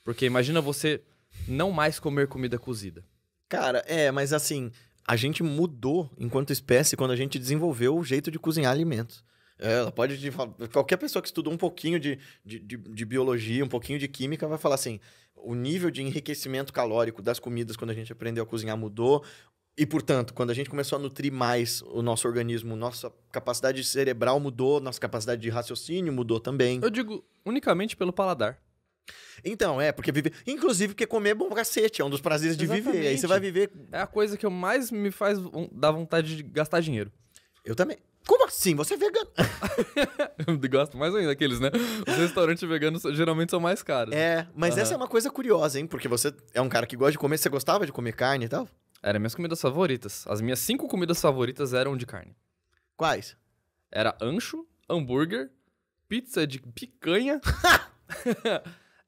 Porque imagina você não mais comer comida cozida. Cara, mas assim, a gente mudou enquanto espécie quando a gente desenvolveu o jeito de cozinhar alimentos. Ela pode... Qualquer pessoa que estudou um pouquinho de biologia, um pouquinho de química, vai falar assim, o nível de enriquecimento calórico das comidas quando a gente aprendeu a cozinhar mudou. E, portanto, quando a gente começou a nutrir mais o nosso organismo, nossa capacidade cerebral mudou, nossa capacidade de raciocínio mudou também. Eu digo unicamente pelo paladar. Então, porque viver... Inclusive porque comer é bom pra cacete, é um dos prazeres de viver. Aí você vai viver... É a coisa que mais me faz dar vontade de gastar dinheiro. Eu também. Como assim? Você é vegano? Eu gosto mais ainda daqueles, né? Os restaurantes veganos geralmente são mais caros. Mas essa é uma coisa curiosa, hein? Porque você é um cara que gosta de comer, você gostava de comer carne e tal? Eram minhas comidas favoritas. As minhas 5 comidas favoritas eram de carne. Quais? Era ancho, hambúrguer, pizza de picanha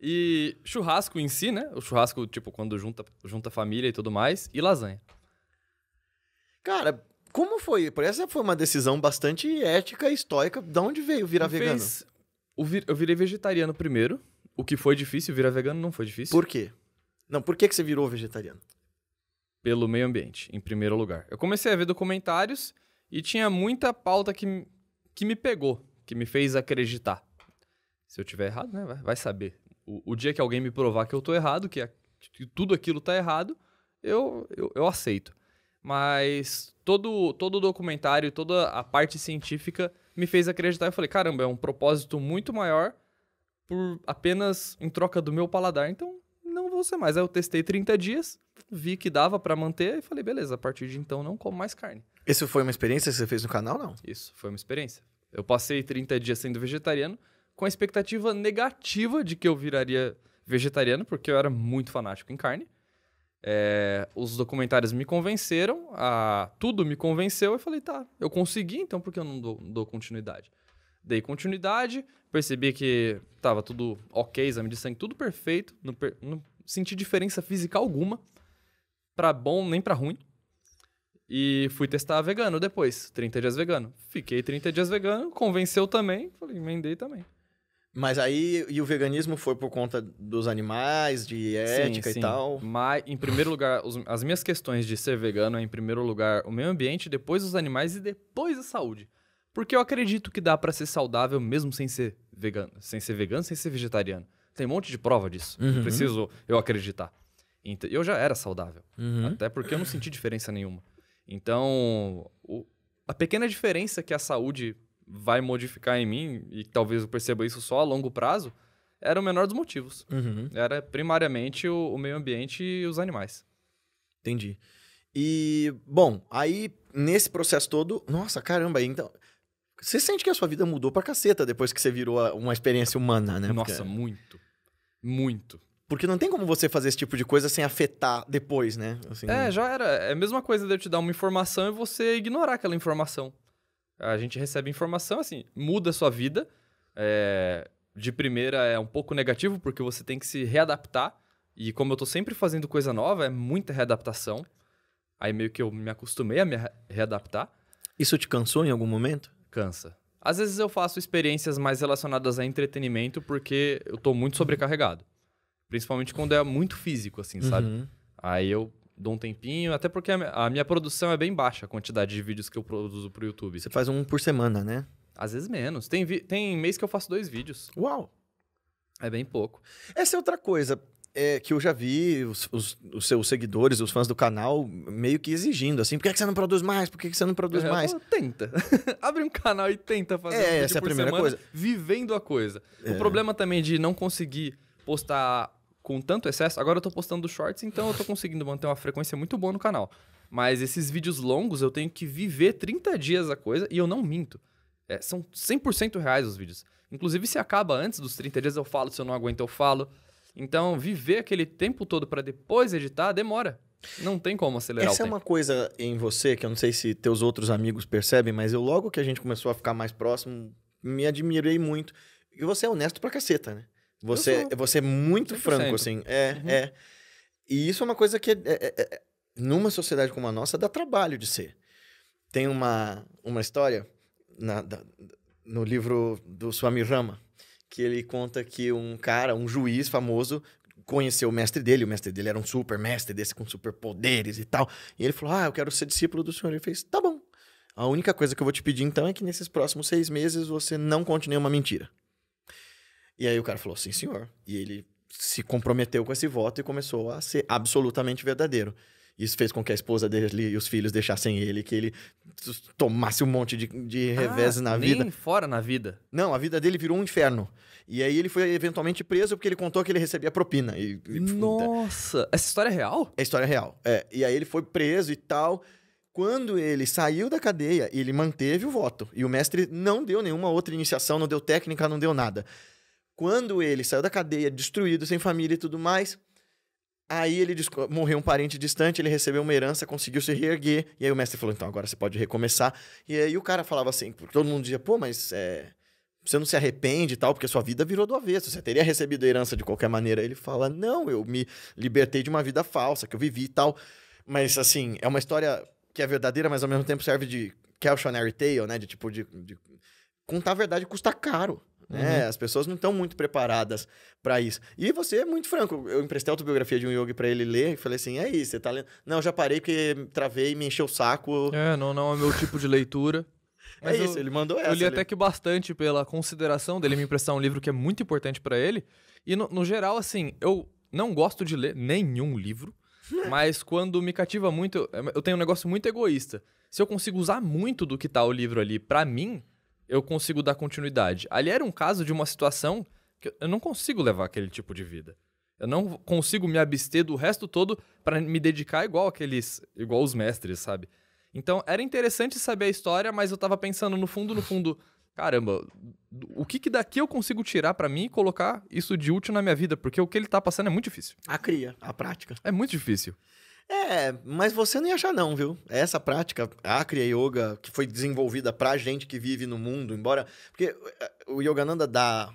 e churrasco em si, né? O churrasco, tipo, quando junta família e tudo mais, e lasanha. Cara, como foi? Essa foi uma decisão bastante ética e estoica. De onde veio virar vegano? Eu virei vegetariano primeiro, o que foi difícil, virar vegano não foi difícil. Por quê? Não, por que você virou vegetariano? Pelo meio ambiente, em primeiro lugar. Eu comecei a ver documentários e tinha muita pauta que me pegou, que me fez acreditar. Se eu tiver errado, né? Vai saber. O dia que alguém me provar que eu tô errado, que tudo aquilo tá errado, eu aceito. Mas todo o documentário, toda a parte científica me fez acreditar. Eu falei, caramba, é um propósito muito maior por apenas em troca do meu paladar. Então, não vou ser mais. Aí eu testei 30 dias, vi que dava pra manter e falei, beleza, a partir de então não como mais carne. Isso foi uma experiência que você fez no canal, não? Isso, foi uma experiência. Eu passei 30 dias sendo vegetariano com a expectativa negativa de que eu viraria vegetariano, porque eu era muito fanático em carne. Os documentários me convenceram, tudo me convenceu, eu falei, tá, eu consegui, então por que eu não dou continuidade? Dei continuidade, percebi que tava tudo ok, exame de sangue, tudo perfeito, não senti diferença física alguma, pra bom nem pra ruim. E fui testar vegano depois, 30 dias vegano. Fiquei 30 dias vegano, convenceu também, falei, emendei também. Mas aí, e o veganismo foi por conta dos animais, de ética sim. e tal? Mas, em primeiro lugar, as minhas questões de ser vegano é, em primeiro lugar, o meio ambiente, depois os animais e depois a saúde. Porque eu acredito que dá pra ser saudável mesmo sem ser vegano, sem ser vegetariano. Tem um monte de prova disso. Não preciso eu acreditar. Eu já era saudável. Até porque eu não senti diferença nenhuma. Então, a pequena diferença que a saúde vai modificar em mim, e talvez eu perceba isso só a longo prazo, era o menor dos motivos. Era primariamente o meio ambiente e os animais. Entendi. E, bom, aí nesse processo todo, nossa, caramba, então... Você sente que a sua vida mudou pra caceta depois que você virou uma experiência humana, né? Nossa, muito. Muito. Porque não tem como você fazer esse tipo de coisa sem afetar depois, né? Assim, Já era. É a mesma coisa de eu te dar uma informação e você ignorar aquela informação. A gente recebe informação, assim, muda a sua vida. De primeira é um pouco negativo, porque você tem que se readaptar. E como eu tô sempre fazendo coisa nova, é muita readaptação. Aí meio que eu me acostumei a me readaptar. Isso te cansou em algum momento? Cansa. Às vezes eu faço experiências mais relacionadas a entretenimento, porque eu tô muito sobrecarregado. Principalmente quando é muito físico, assim, sabe? Aí eu dou um tempinho, até porque a minha produção é bem baixa, a quantidade de vídeos que eu produzo pro YouTube. Você faz um por semana, né? Às vezes menos. Tem mês que eu faço 2 vídeos. Uau! É bem pouco. Essa é outra coisa que eu já vi os seus seguidores, os fãs do canal, meio que exigindo, assim, por que você não produz mais? Por que você não produz mais? Tenta. Abre um canal e tenta fazer um vídeo essa é a por primeira semana, coisa. vivendo a coisa. O problema também de não conseguir postar com tanto excesso, agora eu tô postando shorts, então eu tô conseguindo manter uma frequência muito boa no canal. Mas esses vídeos longos, eu tenho que viver 30 dias a coisa e eu não minto. São 100% reais os vídeos. Inclusive, se acaba antes dos 30 dias, eu falo. Se eu não aguento, eu falo. Então, viver aquele tempo todo para depois editar, demora. Não tem como acelerar o tempo. Essa é uma coisa em você, que eu não sei se teus outros amigos percebem, mas eu logo que a gente começou a ficar mais próximo, me admirei muito. E você é honesto pra caceta, né? Você é muito 100%. franco, assim. E isso é uma coisa que, numa sociedade como a nossa, dá trabalho de ser. Tem uma história no livro do Swami Rama, que ele conta que um juiz famoso, conheceu o mestre dele era um super mestre desse com superpoderes e tal, e ele falou, eu quero ser discípulo do senhor. Ele fez, tá bom. A única coisa que eu vou te pedir, então, é que nesses próximos 6 meses você não conte nenhuma mentira. E aí o cara falou, sim, senhor. E ele se comprometeu com esse voto e começou a ser absolutamente verdadeiro. Isso fez com que a esposa dele e os filhos deixassem ele, que ele tomasse um monte de revés na vida. Nem fora na vida. Não, a vida dele virou um inferno. E aí ele foi eventualmente preso porque ele contou que ele recebia propina. Nossa! Essa história é real? É história real. E aí ele foi preso e tal. Quando ele saiu da cadeia, ele manteve o voto. E o mestre não deu nenhuma outra iniciação, não deu técnica, não deu nada. Quando ele saiu da cadeia, destruído, sem família e tudo mais, aí ele morreu um parente distante, ele recebeu uma herança, conseguiu se reerguer. E aí o mestre falou, então agora você pode recomeçar. E aí o cara falava assim, porque todo mundo dizia, pô, mas você não se arrepende e tal, porque sua vida virou do avesso, você teria recebido a herança de qualquer maneira. Ele fala, não, eu me libertei de uma vida falsa, que eu vivi e tal. Mas assim, é uma história que é verdadeira, mas ao mesmo tempo serve de cautionary tale, né? De contar a verdade custa caro. As pessoas não estão muito preparadas para isso. E você é muito franco. Eu emprestei a autobiografia de um yogi para ele ler e falei assim, aí, você tá lendo? Não, eu já parei porque travei, me encheu o saco. Não é meu tipo de leitura. Mas isso, ele mandou essa. Eu li até que bastante pela consideração dele me emprestar um livro que é muito importante para ele. E no geral, assim, eu não gosto de ler nenhum livro, mas quando me cativa muito, eu tenho um negócio muito egoísta. Se eu consigo usar muito do que tá o livro ali para mim, eu consigo dar continuidade. Ali era um caso de uma situação que eu não consigo levar aquele tipo de vida. Eu não consigo me abster do resto todo para me dedicar igual os mestres, sabe? Então, era interessante saber a história, mas eu tava pensando no fundo, caramba, o que daqui eu consigo tirar para mim e colocar isso de útil na minha vida? Porque o que ele tá passando é muito difícil. A prática. É muito difícil. Mas você não ia achar não, viu? Essa prática, a Kriya Yoga, que foi desenvolvida pra gente que vive no mundo, embora... Porque o Yogananda dá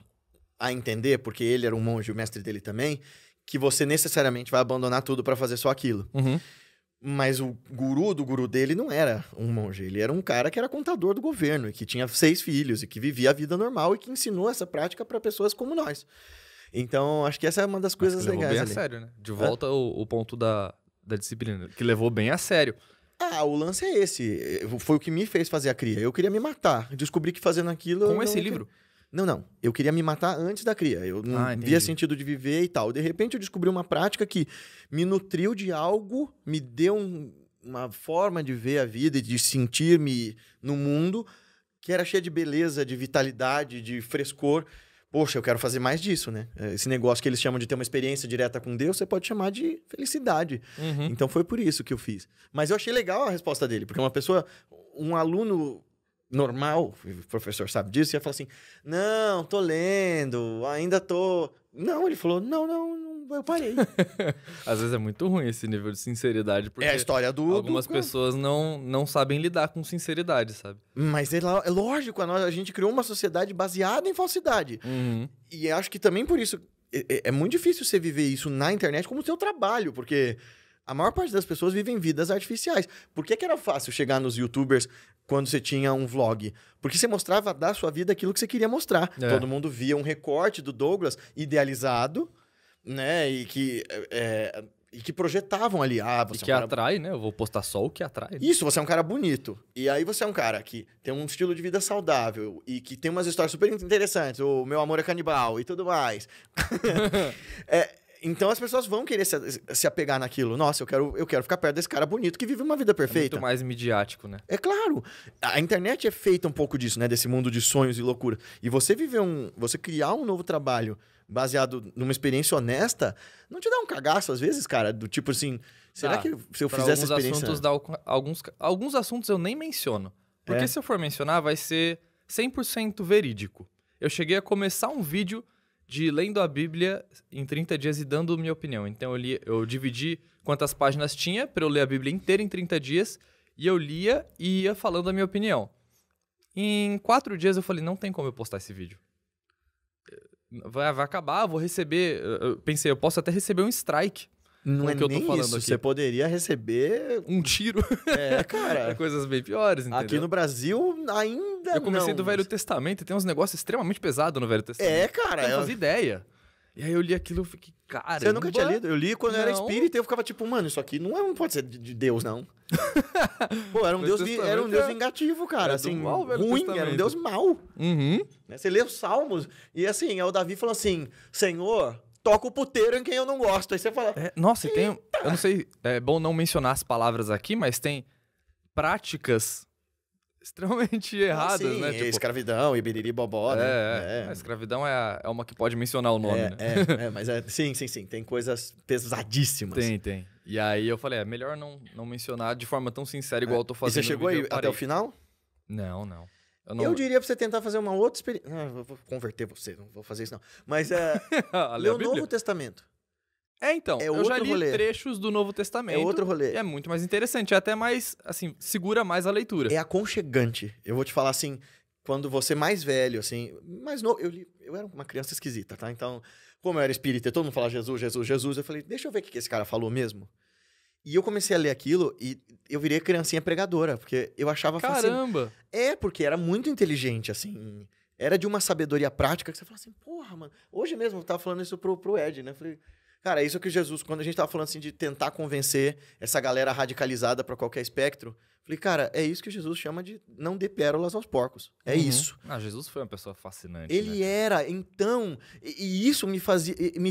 a entender, porque ele era um monge, o mestre dele também, que você necessariamente vai abandonar tudo pra fazer só aquilo. Uhum. Mas o guru do guru dele não era um monge, ele era um cara que era contador do governo, e que tinha 6 filhos, e que vivia a vida normal, e que ensinou essa prática pra pessoas como nós. Então, acho que essa é uma das coisas legais bem ali. a sério, né? De volta o ponto da disciplina, que levou bem a sério. O lance é esse. Foi o que me fez fazer a cria. Eu queria me matar. Descobri que fazendo aquilo... Com esse livro? Não. Eu queria me matar antes da cria. Eu não via sentido de viver e tal. De repente, eu descobri uma prática que me nutriu de algo, me deu uma forma de ver a vida e de sentir-me no mundo que era cheia de beleza, de vitalidade, de frescor. Poxa, eu quero fazer mais disso, né? Esse negócio que eles chamam de ter uma experiência direta com Deus, você pode chamar de felicidade. Uhum. Então, foi por isso que eu fiz. Mas eu achei legal a resposta dele, porque um aluno normal, o professor sabe disso, ia falar assim, não, tô lendo, ainda tô... Não, ele falou, não, eu parei. Às vezes é muito ruim esse nível de sinceridade, porque a história algumas pessoas não sabem lidar com sinceridade, sabe? Mas é lógico, a gente criou uma sociedade baseada em falsidade. Uhum. E acho que também por isso é muito difícil você viver isso na internet como seu trabalho, porque a maior parte das pessoas vivem vidas artificiais. Por que era fácil chegar nos YouTubers quando você tinha um vlog? Porque você mostrava da sua vida aquilo que você queria mostrar. Todo mundo via um recorte do Douglas idealizado, né? E que E que projetavam ali, E você que é um cara... atrai, né? Eu vou postar só o que atrai. Né? Isso, você é um cara bonito. E aí você é um cara que tem um estilo de vida saudável e que tem umas histórias super interessantes. O meu amor é canibal e tudo mais. Então as pessoas vão querer se apegar naquilo. Nossa, eu quero ficar perto desse cara bonito que vive uma vida É perfeita. muito mais midiático, né? É claro. A internet é feita um pouco disso, né? Desse mundo de sonhos e loucura. E você você criar um novo trabalho baseado numa experiência honesta, não te dá um cagaço às vezes, cara? Do tipo assim, será que se eu fizer essa experiência... Alguns assuntos eu nem menciono. Porque se eu for mencionar, vai ser 100% verídico. Eu cheguei a começar um vídeo de lendo a Bíblia em 30 dias e dando minha opinião. Então eu dividi quantas páginas tinha para eu ler a Bíblia inteira em 30 dias e eu lia e ia falando a minha opinião. Em 4 dias eu falei, não tem como eu postar esse vídeo. Vai acabar, vou receber... Eu pensei, eu posso até receber um strike. Não é que eu tô nem falando isso, aqui. você poderia receber... Um tiro. Cara. Coisas bem piores, entendeu? Aqui no Brasil ainda não. Eu comecei do Velho Testamento e tem uns negócios extremamente pesados no Velho Testamento. Cara. Eu não fazia ideia. E aí eu li aquilo e fiquei, cara... Você nunca tinha lido? Eu li quando eu era Não. espírita e eu ficava tipo, mano, isso aqui não pode ser de Deus, não. Pô, era um Velho Deus Testamento vingativo, cara. é do Assim, mal, Velho ruim, era um Testamento. Deus mau. Uhum. Né? Você lê os Salmos e assim, é o Davi falando assim, Senhor, toca o puteiro em quem eu não gosto. Aí você fala... Nossa, e tem... Eu não sei, é bom não mencionar as palavras aqui, mas tem práticas extremamente erradas, sim, né? Tipo, escravidão e biriri bobó, né? a escravidão é uma que pode mencionar o nome, né? Mas sim. Tem coisas pesadíssimas. Tem. E aí eu falei, é melhor não mencionar de forma tão sincera igual eu tô E fazendo você no chegou vídeo, aí eu até o parei. final? Não. Eu diria pra você tentar fazer uma outra experiência. Eu vou converter você, não vou fazer isso não. Mas A ler ler a o Bíblia? Novo Testamento. Então, É eu já outro li rolê. trechos do Novo Testamento. É outro rolê. E é muito mais interessante, é até mais, assim, segura mais a leitura. É aconchegante. Eu vou te falar assim, quando você mais velho, assim, mais novo, eu era uma criança esquisita, tá? Então, como eu era espírita, e todo mundo falava Jesus, eu falei, deixa eu ver o que esse cara falou mesmo. E eu comecei a ler aquilo e eu virei criancinha pregadora, porque eu achava fascinante. Caramba! Porque era muito inteligente, assim. Era de uma sabedoria prática que você fala assim, porra, mano. Hoje mesmo eu tava falando isso pro Ed, né? Eu falei, cara, isso que Jesus, quando a gente tava falando assim de tentar convencer essa galera radicalizada pra qualquer espectro, eu falei, cara, é isso que Jesus chama de não dê pérolas aos porcos. É isso. Jesus foi uma pessoa fascinante, Ele né? era, então, e isso me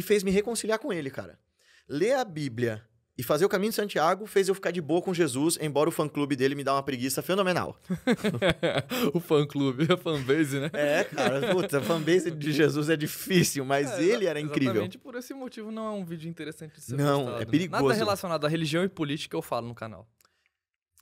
fez me reconciliar com ele, cara. Ler a Bíblia e fazer o caminho de Santiago fez eu ficar de boa com Jesus, embora o fã-clube dele me dá uma preguiça fenomenal. O fã-clube, a fanbase, né? Cara, puta, a fanbase de Jesus é difícil, mas ele era incrível. Exatamente por esse motivo não é um vídeo interessante de ser Não, postado, é né? perigoso. Nada relacionado à religião e política eu falo no canal.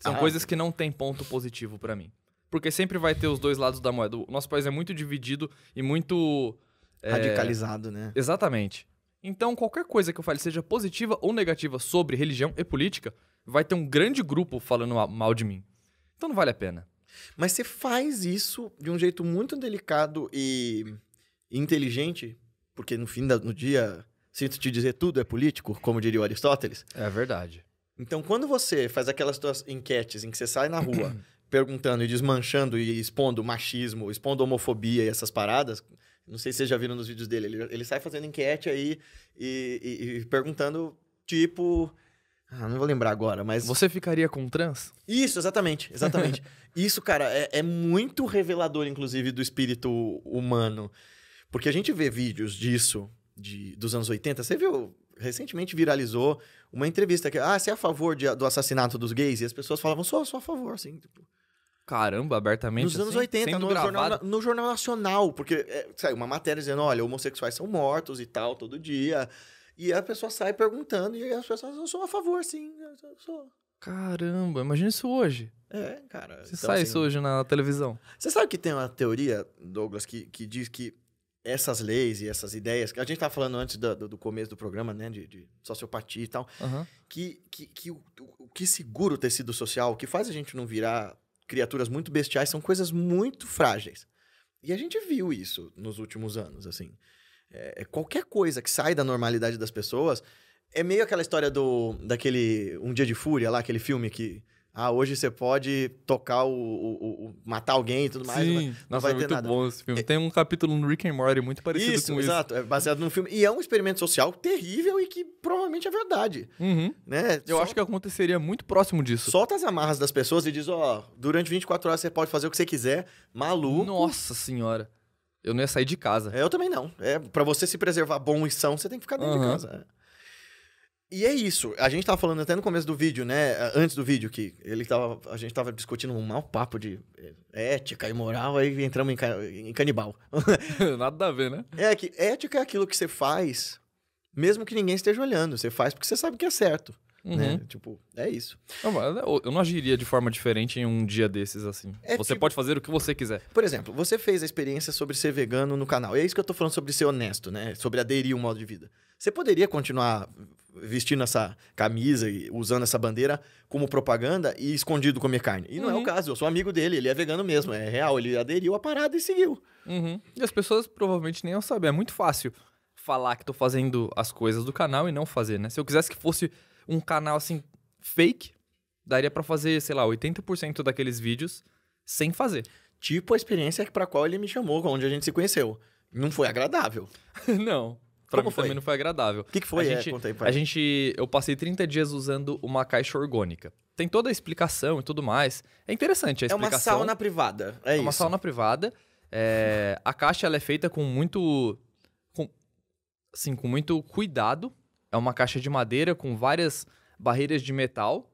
São coisas que não tem ponto positivo pra mim. Porque sempre vai ter os dois lados da moeda. O nosso país é muito dividido e muito... Radicalizado, né? Exatamente. Então, qualquer coisa que eu fale, seja positiva ou negativa sobre religião e política, vai ter um grande grupo falando mal de mim. Então não vale a pena. Mas você faz isso de um jeito muito delicado e inteligente, porque no fim do dia, sinto te dizer, tudo é político, como diria o Aristóteles. É verdade. Então, quando você faz aquelas tuas enquetes em que você sai na rua perguntando e desmanchando e expondo machismo, expondo homofobia e essas paradas, não sei se vocês já viram nos vídeos dele, ele sai fazendo enquete aí e perguntando, tipo... não vou lembrar agora, mas... Você ficaria com trans? Isso, exatamente. Isso, cara, é muito revelador, inclusive, do espírito humano. Porque a gente vê vídeos disso, dos anos 80, você viu... Recentemente viralizou uma entrevista que... você é a favor do assassinato dos gays? E as pessoas falavam, sou a favor, assim. Tipo, Caramba, abertamente nos anos assim, 80, sendo no gravado. Jornal Nacional. Porque saiu uma matéria dizendo, olha, homossexuais são mortos e tal, todo dia. E a pessoa sai perguntando, e as pessoas, eu sou a favor, sim, eu sou. Caramba, imagina isso hoje. Cara. Se sai isso hoje na televisão. Você sabe que tem uma teoria, Douglas, que diz que essas leis e essas ideias... A gente estava falando antes do começo do programa, né? De sociopatia e tal. Uhum. Que o que segura o tecido social, o que faz a gente não virar criaturas muito bestiais, são coisas muito frágeis. E a gente viu isso nos últimos anos, assim. Qualquer coisa que sai da normalidade das pessoas... É meio aquela história daquele Um Dia de Fúria lá, aquele filme que hoje você pode tocar matar alguém e tudo mais. Sim, não nossa, vai é ter muito nada. bom esse filme. Tem um capítulo no Rick and Morty muito parecido com isso. Exato. É baseado num filme. E é um experimento social terrível e que provavelmente é verdade. Uhum. Né? Eu acho que aconteceria muito próximo disso. Solta as amarras das pessoas e diz, durante 24 horas você pode fazer o que você quiser. Maluco. Nossa senhora. Eu não ia sair de casa. Eu também não. Pra você se preservar bom e são, você tem que ficar dentro de casa. E é isso. A gente tava falando até no começo do vídeo, né? Antes do vídeo, que a gente tava discutindo um mau papo de ética e moral, aí entramos em canibal. Nada a ver, né? Que ética é aquilo que você faz, mesmo que ninguém esteja olhando. Você faz porque você sabe que é certo. Né? Tipo, é isso. Eu não agiria de forma diferente em um dia desses, assim. Você pode fazer o que você quiser. Por exemplo, você fez a experiência sobre ser vegano no canal. E é isso que eu tô falando sobre ser honesto, né? Sobre aderir a um modo de vida. Você poderia continuar vestindo essa camisa e usando essa bandeira como propaganda e escondido comer carne. E não é o caso. Eu sou amigo dele, ele é vegano mesmo. É real, ele aderiu à parada e seguiu. E as pessoas provavelmente nem iam saber. É muito fácil falar que tô fazendo as coisas do canal e não fazer, né? Se eu quisesse que fosse um canal, assim, fake, daria pra fazer, sei lá, 80% daqueles vídeos sem fazer. Tipo a experiência pra qual ele me chamou, onde a gente se conheceu. Não foi agradável. Não. Pra mim foi? também não foi agradável. O que foi? Conta aí pra eu passei 30 dias usando uma caixa orgânica. Tem toda a explicação e tudo mais. É interessante a explicação. É uma sauna privada. É uma sauna privada. A caixa ela é feita com muito cuidado. É uma caixa de madeira com várias barreiras de metal.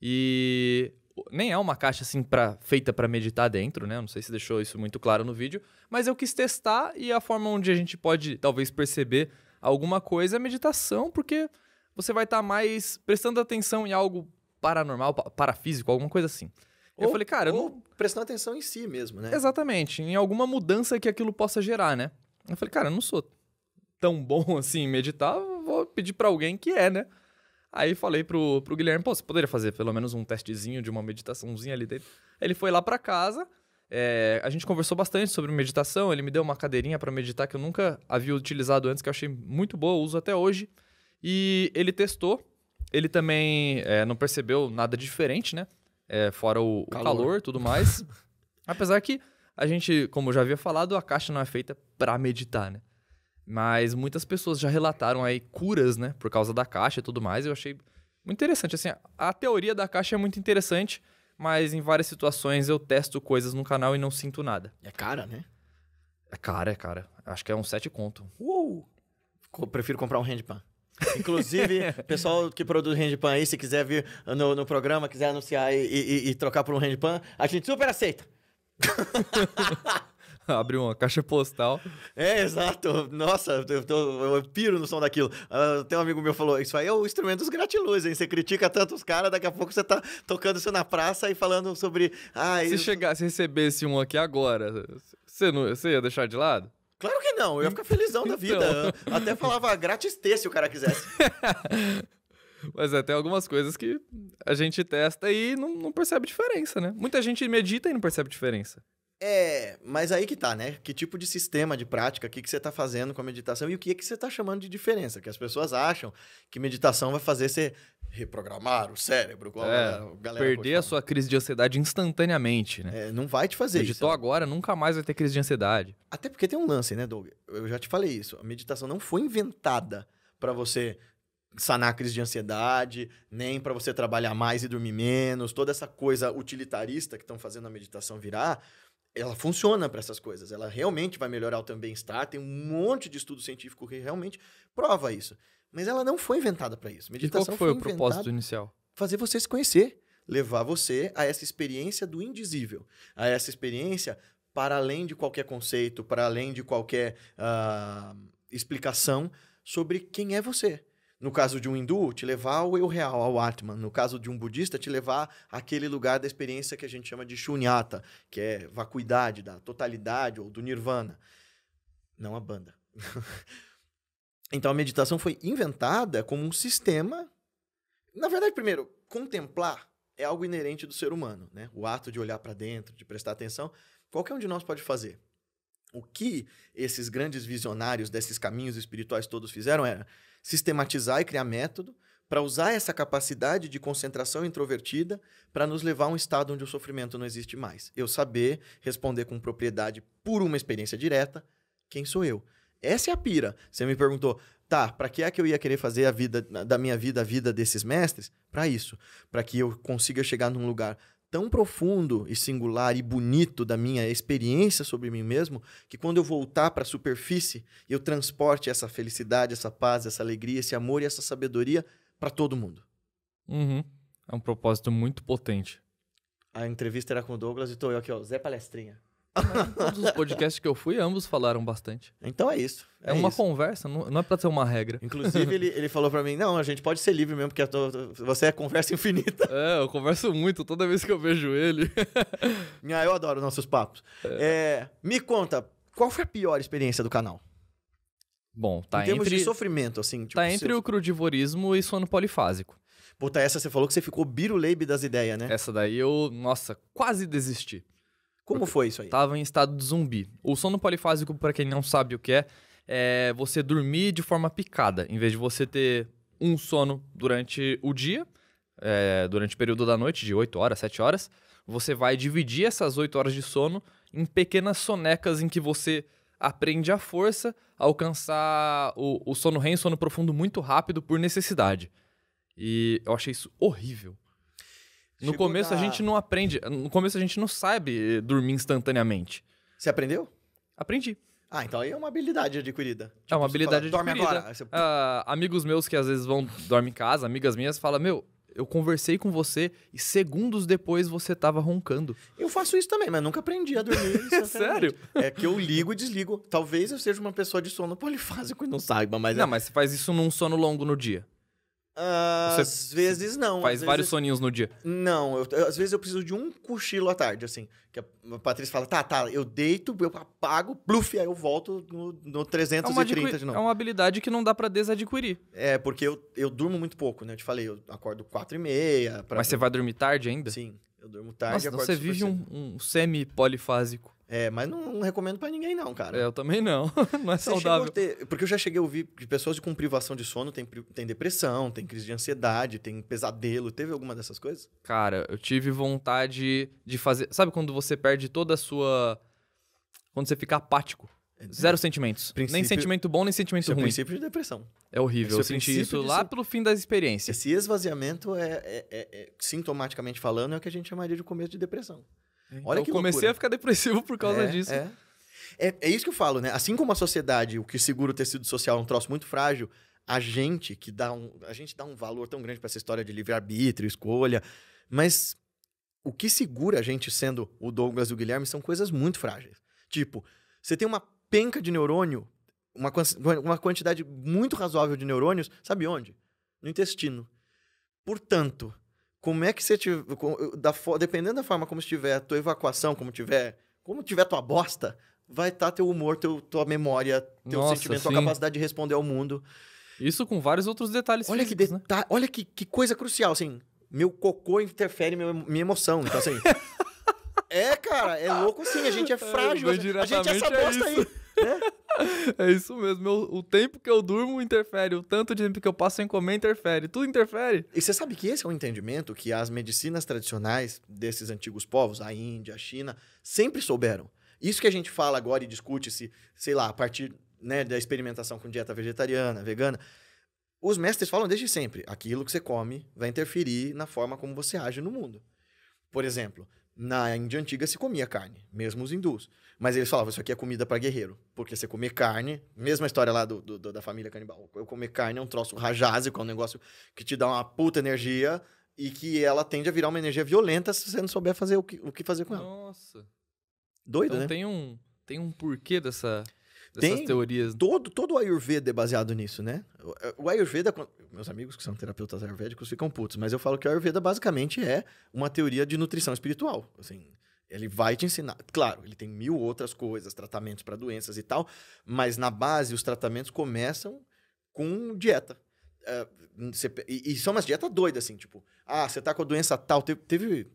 E nem é uma caixa assim feita para meditar dentro, né? Não sei se deixou isso muito claro no vídeo. Mas eu quis testar e a forma onde a gente pode talvez perceber alguma coisa é meditação, porque você vai estar mais prestando atenção em algo paranormal, parafísico, alguma coisa assim. Eu falei, cara... prestando atenção em si mesmo, né? Exatamente, em alguma mudança que aquilo possa gerar, né? Eu falei, cara, eu não sou tão bom assim em meditar, vou pedir pra alguém que né? Aí falei pro Guilherme, você poderia fazer pelo menos um testezinho de uma meditaçãozinha ali dentro? Ele foi lá pra casa, a gente conversou bastante sobre meditação, ele me deu uma cadeirinha pra meditar que eu nunca havia utilizado antes, que eu achei muito boa, uso até hoje. E ele testou, ele também não percebeu nada diferente, né? Fora o calor e tudo mais. Apesar que a gente, como eu já havia falado, a caixa não é feita pra meditar, né? Mas muitas pessoas já relataram aí curas, né? Por causa da caixa e tudo mais. Eu achei muito interessante. Assim, a teoria da caixa é muito interessante, mas em várias situações eu testo coisas no canal e não sinto nada. É cara, né? É cara. Acho que é uns 7 conto. Prefiro comprar um handpan. Inclusive, pessoal que produz handpan aí, se quiser vir no programa, quiser anunciar e trocar por um handpan, a gente super aceita. Abre uma caixa postal. Exato. Nossa, eu piro no som daquilo. Tem um amigo meu que falou, isso aí é o instrumento dos gratiluz, hein? Você critica tanto os caras, daqui a pouco você tá tocando isso na praça e falando sobre... Se recebesse um aqui agora, você ia deixar de lado? Claro que não, eu ia ficar felizão da vida. Eu até falava grátis ter se o cara quisesse. Mas tem algumas coisas que a gente testa e não percebe diferença, né? Muita gente medita e não percebe diferença. Mas aí que tá, né? Que tipo de sistema de prática, o que você tá fazendo com a meditação e o que você tá chamando de diferença? Que as pessoas acham que meditação vai fazer você reprogramar o cérebro. Perder a sua crise de ansiedade instantaneamente, né? Não vai te fazer Meditou isso. Agora, nunca mais vai ter crise de ansiedade. Até porque tem um lance, né, Doug? Eu já te falei isso. A meditação não foi inventada para você sanar a crise de ansiedade, nem para você trabalhar mais e dormir menos. Toda essa coisa utilitarista que estão fazendo a meditação virar... Ela funciona para essas coisas. Ela realmente vai melhorar o teu bem-estar. Tem um monte de estudo científico que realmente prova isso. Mas ela não foi inventada para isso. Meditação qual foi o propósito inicial? Fazer você se conhecer. Levar você a essa experiência do indizível. A essa experiência para além de qualquer conceito, para além de qualquer explicação sobre quem é você. No caso de um hindu, te levar ao eu real, ao Atman. No caso de um budista, te levar àquele lugar da experiência que a gente chama de shunyata, que é vacuidade, da totalidade ou do nirvana. Não a banda. Então, a meditação foi inventada como um sistema... Na verdade, primeiro, contemplar é algo inerente do ser humano, né? O ato de olhar para dentro, de prestar atenção, qualquer um de nós pode fazer. O que esses grandes visionários desses caminhos espirituais todos fizeram era sistematizar e criar método para usar essa capacidade de concentração introvertida para nos levar a um estado onde o sofrimento não existe mais. Eu saber responder com propriedade por uma experiência direta, quem sou eu? Essa é a pira. Você me perguntou, tá, para que é que eu ia querer fazer a vida da minha vida, a vida desses mestres? Para isso, para que eu consiga chegar num lugar tão profundo e singular e bonito da minha experiência sobre mim mesmo, que quando eu voltar para a superfície, eu transporte essa felicidade, essa paz, essa alegria, esse amor e essa sabedoria para todo mundo. Uhum. É um propósito muito potente. A entrevista era com o Douglas e tô eu aqui, ó, Zé Palestrinha. Todos os podcasts que eu fui, ambos falaram bastante. Então é isso. É uma conversa, não é pra ser uma regra. Inclusive, ele falou pra mim, não, a gente pode ser livre mesmo, porque você é conversa infinita. É, eu converso muito toda vez que eu vejo ele. Eu adoro nossos papos. Me conta, qual foi a pior experiência do canal? Bom, tá em termos entre... de sofrimento, assim. Tipo, tá entre o crudivorismo e sono polifásico. Puta, essa você falou que você ficou biruleibe das ideias, né? Essa daí eu, nossa, quase desisti. Como foi isso aí? Tava em estado de zumbi. O sono polifásico, pra quem não sabe o que é você dormir de forma picada. Em vez de você ter um sono durante o dia, durante o período da noite, de 8 horas, 7 horas, você vai dividir essas 8 horas de sono em pequenas sonecas em que você aprende à força a alcançar o sono REM, sono profundo, muito rápido por necessidade. E eu achei isso horrível. No começo a gente não aprende, no começo a gente não sabe dormir instantaneamente. Você aprendeu? Aprendi. Ah, então aí é uma habilidade adquirida. É uma habilidade adquirida. Dorme agora. Você... amigos meus que às vezes dormem em casa, amigas minhas, falam, meu, eu conversei com você e segundos depois você tava roncando. Eu faço isso também, mas nunca aprendi a dormir. Sério? É que eu ligo e desligo. Talvez eu seja uma pessoa de sono polifásico e não saiba, mas... Não, mas você faz isso num sono longo no dia. Às vezes não. Faz vários soninhos no dia. Não, às vezes eu preciso de um cochilo à tarde, assim. Que a Patrícia fala, tá, eu deito, eu apago, pluf, aí eu volto no 330 de novo. É uma habilidade que não dá pra desadquirir. É, porque eu durmo muito pouco, né? Eu te falei, eu acordo 4h30. Mas você vai dormir tarde ainda? Sim, eu durmo tarde. Nossa, então você vive um semi-polifásico. Mas não recomendo pra ninguém não, cara. Eu também não. Não é saudável. Porque eu já cheguei a ouvir de pessoas com privação de sono, tem depressão, tem crise de ansiedade, tem pesadelo. Teve alguma dessas coisas? Cara, eu tive vontade de fazer... Sabe quando você perde toda a sua... Quando você fica apático? Zero sentimentos. Nem sentimento bom, nem sentimento ruim. É o princípio de depressão. É horrível. Eu senti isso lá pelo fim da experiência. Esse esvaziamento sintomaticamente falando, é o que a gente chamaria de começo de depressão. Olha que eu comecei a ficar depressivo por causa disso. É isso que eu falo, né? Assim como a sociedade, o que segura o tecido social é um troço muito frágil, a gente dá um valor tão grande para essa história de livre-arbítrio, escolha, mas o que segura a gente sendo o Douglas e o Guilherme são coisas muito frágeis. Tipo, você tem uma penca de neurônio, uma quantidade muito razoável de neurônios, sabe onde? No intestino. Portanto, como é que você dependendo da forma como estiver a tua evacuação, como tiver tua bosta, vai estar teu humor, tua memória, teu sentimento, tua capacidade de responder ao mundo. Isso com vários outros detalhes físicos, né? Olha que coisa crucial, assim, meu cocô interfere minha emoção, então assim... cara, é louco assim, a gente é frágil, a gente é essa bosta aí, né? É isso mesmo, o tempo que eu durmo interfere, o tanto de tempo que eu passo sem comer interfere, tudo interfere. E você sabe que esse é um entendimento que as medicinas tradicionais desses antigos povos, a Índia, a China, sempre souberam. Isso que a gente fala agora e discute, sei lá, a partir, né, da experimentação com dieta vegetariana, vegana, os mestres falam desde sempre, aquilo que você come vai interferir na forma como você age no mundo. Por exemplo, na Índia Antiga se comia carne, mesmo os hindus. Mas eles falavam, isso aqui é comida para guerreiro. Porque você comer carne, mesma história lá da família canibal. Eu comer carne é um troço rajásico, é um negócio que te dá uma puta energia e que ela tende a virar uma energia violenta se você não souber fazer o que fazer com ela. Nossa. Doido, então, né? Tem um porquê dessas tem teorias. Todo o Ayurveda é baseado nisso, né? O Ayurveda, meus amigos que são terapeutas ayurvédicos ficam putos, mas eu falo que o Ayurveda basicamente é uma teoria de nutrição espiritual. Assim, ele vai te ensinar. Claro, ele tem 1000 outras coisas, tratamentos para doenças e tal, mas na base os tratamentos começam com dieta. E são umas dietas doidas, assim, tipo, você tá com a doença tal.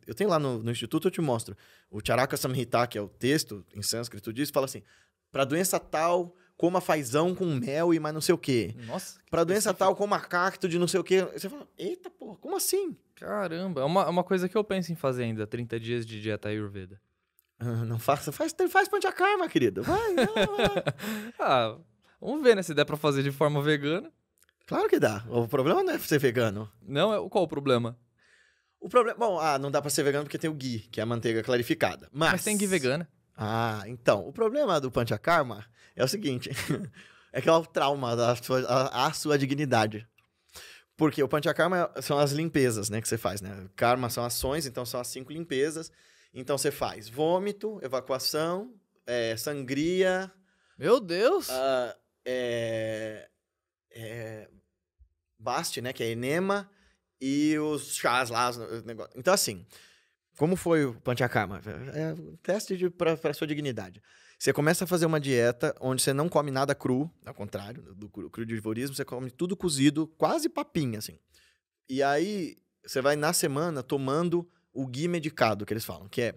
Eu tenho lá no Instituto, eu te mostro. O Charaka Samhita, que é o texto em sânscrito disso, fala assim: para doença tal, coma fazão com mel e mais não sei o quê. Nossa. Pra doença tal, coma cacto de não sei o quê. Você fala, eita, porra, como assim? Caramba, é uma coisa que eu penso em fazer ainda, 30 dias de dieta Ayurveda. Não faça, faz panchakarma, querido. Vai. Ah, vamos ver, né? Se der pra fazer de forma vegana. Claro que dá. O problema não é ser vegano. Não, qual o problema? O problema... Bom, não dá pra ser vegano porque tem o ghee, que é a manteiga clarificada. Mas tem ghee vegana. Então, o problema do panchakarma é o seguinte. É que é o trauma da sua dignidade. Porque o panchakarma são as limpezas, né, que você faz, né? Karma são ações, então são as 5 limpezas. Então você faz vômito, evacuação, sangria... Meu Deus! Bast, né, que é enema, e os chás lá, os negócios. Então, assim, como foi o panchakarma? É um teste para sua dignidade. Você começa a fazer uma dieta onde você não come nada cru, ao contrário do crudivorismo, você come tudo cozido, quase papinha, assim. E aí, você vai na semana tomando o ghee medicado, que eles falam, que é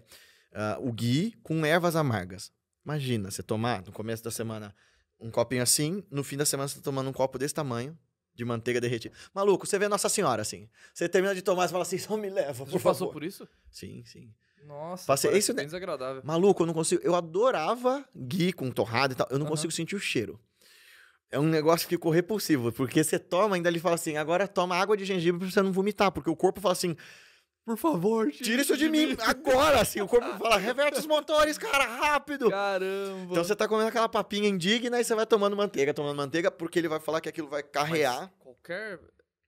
o ghee com ervas amargas. Imagina, você tomar no começo da semana um copinho assim, no fim da semana você tá tomando um copo desse tamanho, de manteiga derretida. Maluco, você vê Nossa Senhora, assim. Você termina de tomar e fala assim, só me leva, por Você favor. passou por isso? Sim. Nossa, Passei, parece isso, bem desagradável. Maluco, eu não consigo... Eu adorava ghee com torrada e tal, eu não consigo sentir o cheiro. É um negócio que ficou repulsivo, porque você toma, ainda ele fala assim, agora toma água de gengibre pra você não vomitar, porque o corpo fala assim, por favor, tira isso de mim agora, assim. O corpo fala, reverte os motores, cara, rápido. Caramba. Então você tá comendo aquela papinha indigna e você vai tomando manteiga, porque ele vai falar que aquilo vai carrear. Mas qualquer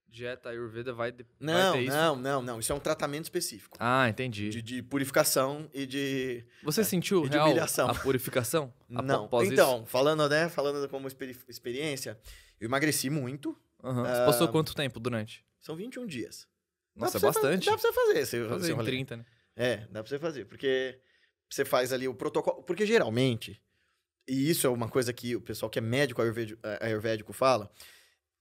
dieta Ayurveda vai ter isso? Não. Isso é um tratamento específico. Ah, entendi. De purificação e de... Você sentiu e de real humilhação. a purificação? Não. Após Então, isso? falando como experiência, eu emagreci muito. Você passou quanto tempo durante? São 21 dias. Nossa, é bastante. Dá pra você fazer. Fazer em 30, né? Dá pra você fazer. Porque você faz ali o protocolo... Porque geralmente, e isso é uma coisa que o pessoal que é médico ayurvédico fala,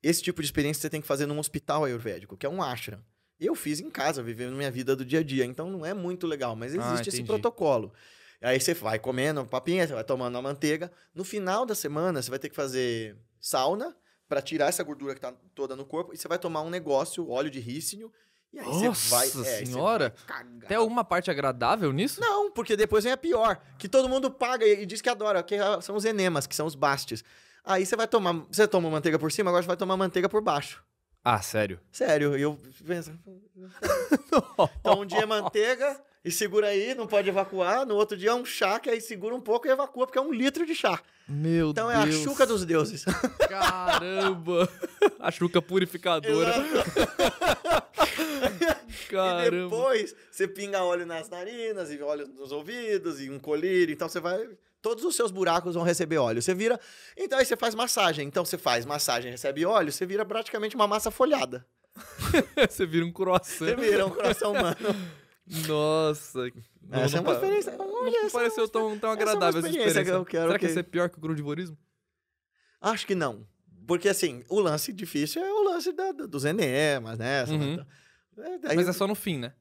esse tipo de experiência você tem que fazer num hospital ayurvédico, que é um ashram. Eu fiz em casa, vivendo minha vida do dia a dia. Então não é muito legal, mas existe esse protocolo. Aí você vai comendo papinha, você vai tomando a manteiga. No final da semana, você vai ter que fazer sauna pra tirar essa gordura que tá toda no corpo. E você vai tomar um negócio, óleo de rícino. E aí você vai... Senhora! Tem alguma parte agradável nisso? Não, porque depois vem a pior. Que todo mundo paga e diz que adora, que são os enemas, que são os bastes. Aí você vai tomar... Você toma manteiga por cima, agora você vai tomar manteiga por baixo. Ah, sério? Sério, e eu penso... Então um dia é manteiga e segura aí, não pode evacuar. No outro dia é um chá, que aí segura um pouco e evacua, porque é 1 litro de chá. Meu Deus. Então é a chuca dos deuses. Caramba! A chuca purificadora. Caramba. E depois você pinga óleo nas narinas e óleo nos ouvidos e um colírio. Então você vai... Todos os seus buracos vão receber óleo. Você vira... Então aí você faz massagem. Então você faz massagem, recebe óleo, você vira praticamente uma massa folhada. Você vira um croissant. Você vira um coração humano. Nossa. Essa é uma experiência... Não pareceu tão agradável essa experiência. Que eu quero. Será que ia ser pior que o crudivorismo? Acho que não. Porque, assim, o lance difícil é o lance dos enemas, né? Mas é só no fim, né?